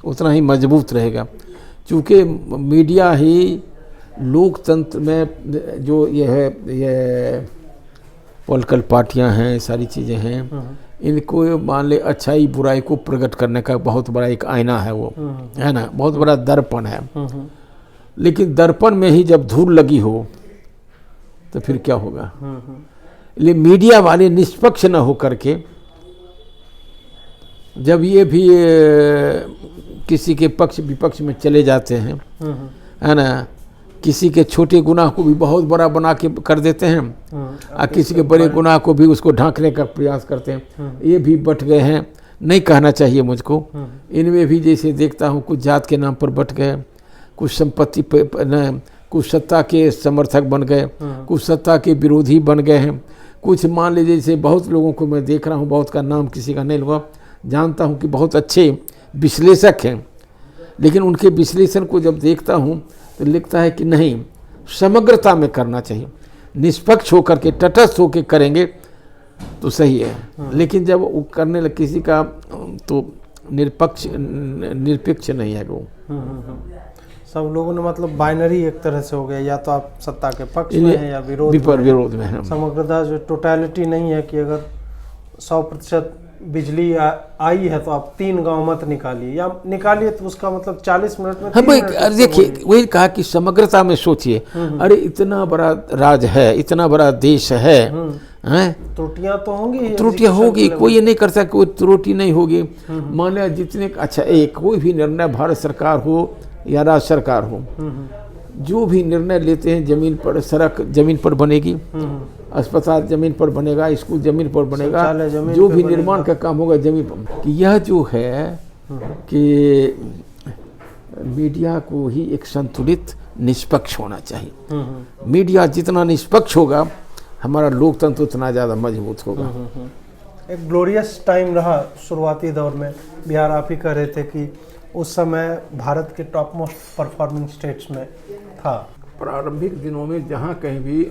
उतना ही मजबूत रहेगा। क्योंकि मीडिया ही लोकतंत्र में जो ये पॉलिटिकल पार्टियां हैं, सारी चीज़ें हैं, इनको मान ले अच्छाई बुराई को प्रकट करने का बहुत बड़ा एक आईना है वो, है ना, बहुत बड़ा दर्पण है। लेकिन दर्पण में ही जब धूल लगी हो तो फिर क्या होगा। इसलिए मीडिया वाले निष्पक्ष न हो करके, जब ये भी किसी के पक्ष विपक्ष में चले जाते हैं, है ना, किसी के छोटे गुनाह को भी बहुत बड़ा बना के कर देते हैं, और किसी के बड़े गुनाह को भी उसको ढांकने का प्रयास करते हैं। ये भी बट गए हैं, नहीं कहना चाहिए मुझको। इनमें भी जैसे देखता हूँ, कुछ जात के नाम पर बट गए, कुछ संपत्ति पे, कुछ सत्ता के समर्थक बन गए, कुछ सत्ता के विरोधी बन गए हैं, कुछ मान लीजिए जैसे बहुत लोगों को मैं देख रहा हूँ, बहुत का नाम किसी का नहीं लूँगा, जानता हूँ कि बहुत अच्छे विश्लेषक हैं, लेकिन उनके विश्लेषण को जब देखता हूँ तो लिखता है कि नहीं, समग्रता में करना चाहिए, निष्पक्ष होकर के, तटस्थ होकर करेंगे तो सही है। लेकिन जब वो करने लगे किसी का, तो निरपेक्ष नहीं है वो। सब लोगों ने मतलब बाइनरी एक तरह से हो गया, या तो आप सत्ता के पक्ष में हैं या विरोध में हैं। समग्रता जो टोटलिटी नहीं है कि अगर 100% बिजली आई है तो आप 3 गांव मत निकालिए, या निकालिए तो उसका मतलब 40 मिनट में। हाँ, देखिए वही कहा कि समग्रता में सोचिए। अरे इतना बड़ा राज्य है, इतना बड़ा देश है, त्रुटियां तो होंगी, त्रुटियां होगी, कोई ये नहीं कर सकता कोई त्रुटि नहीं होगी। मान लिया जितने, अच्छा, एक कोई भी निर्णय भारत सरकार हो या राज्य सरकार हो, जो भी निर्णय लेते हैं, जमीन पर, सड़क जमीन पर बनेगी, अस्पताल जमीन पर बनेगा, स्कूल जमीन पर बनेगा, जो भी निर्माण का काम होगा जमीन पर। कि यह जो है कि मीडिया को ही एक संतुलित निष्पक्ष होना चाहिए। मीडिया जितना निष्पक्ष होगा, हमारा लोकतंत्र उतना ज़्यादा मजबूत होगा। एक ग्लोरियस टाइम रहा शुरुआती दौर में। बिहार, आप ही कह रहे थे कि उस समय भारत के टॉप मोस्ट परफॉर्मिंग स्टेट्स में था। प्रारंभिक दिनों में जहाँ कहीं भी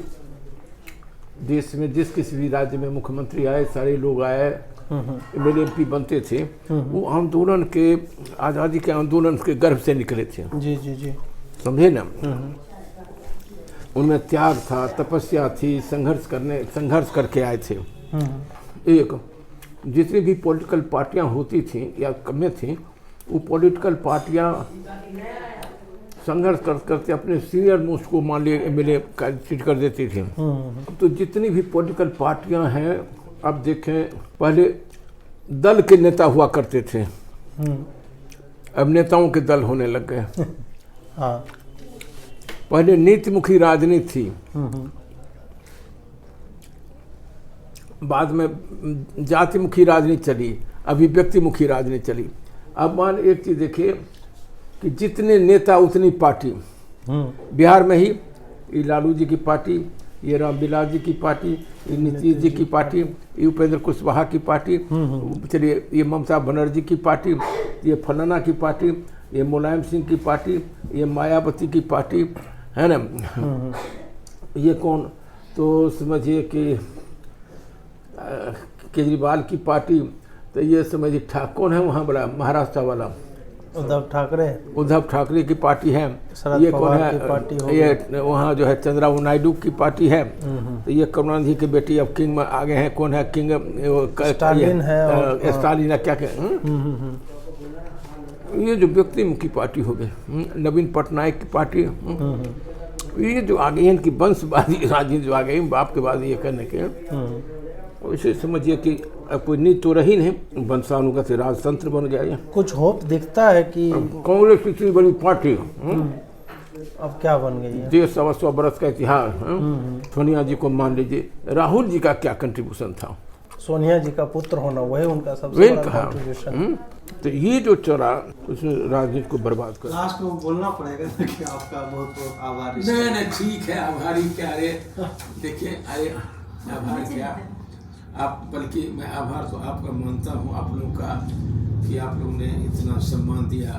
देश में जिस किसी भी राज्य में मुख्यमंत्री आए, सारे लोग आए, एमएलए एमपी बनते थे, वो आंदोलन के, आज़ादी के आंदोलन के गर्भ से निकले थे। जी जी जी, समझे ना? उनमें त्याग था, तपस्या थी, संघर्ष करके आए थे। एक जितनी भी पॉलिटिकल पार्टियां होती थीं या कमें थीं, वो पॉलिटिकल पार्टियां संघर्ष करते अपने सीनियर मोस्ट को मान लिए एमएलए का सीट कर देती थी। तो जितनी भी पॉलिटिकल पार्टियां हैं, अब देखें, पहले दल के नेता हुआ करते थे, अब नेताओं के दल होने लग गए। हाँ, पहले नीतिमुखी राजनीति थी, बाद में जातिमुखी राजनीति चली, अभी व्यक्तिमुखी राजनीति चली। अब मान एक चीज देखिए कि जितने नेता उतनी पार्टी। बिहार में ही ये लालू जी की पार्टी, ये रामविलास जी की पार्टी, ये नीतीश जी की पार्टी, ये उपेंद्र कुशवाहा की पार्टी, चलिए ये ममता बनर्जी की पार्टी, ये फलाना की पार्टी, ये मुलायम सिंह की पार्टी, ये मायावती की पार्टी, है ना? ये कौन, तो समझिए कि केजरीवाल की पार्टी, तो ये समझिए कौन है वहाँ बड़ा महाराष्ट्र वाला, उद्धव ठाकरे की पार्टी है। ये कौन है, ये वहाँ जो है चंद्रबाबू नायडू की पार्टी है। तो ये करुणानिधि की बेटी अब किंग में आगे हैं, कौन है किंग, स्टालिन है, स्टालिन क्या ये जो व्यक्तिमुखी पार्टी हो गई। नवीन पटनायक की पार्टी, ये जो आ गई इनकी वंशवादी राजनीति जो आ गई, बाप के बाद ये करने के, वैसे समझिए कि अब कोई नीति तो रही नहीं, वंशानुगत राजतंत्र बन गया। ये कुछ होप दिखता है कि कांग्रेस इतनी बड़ी पार्टी अब क्या बन गई है। 150 बरस का इतिहास, सोनिया जी को मान लीजिए, राहुल जी का क्या कंट्रीब्यूशन था, सोनिया जी का पुत्र होना वही उनका सबसे बड़ा कंट्रीब्यूशन। तो ये जो चला उसने राजनीति को बर्बाद कर। लास्ट में बोलना पड़ेगा कि आपका बहुत बहुत आभारी। नहीं ठीक है, आभारी क्या, अरे देखिए, अरे आभार क्या आप, बल्कि मैं आभार तो आपका मानता हूँ, आप लोगों का, कि आप लोगों ने इतना सम्मान दिया।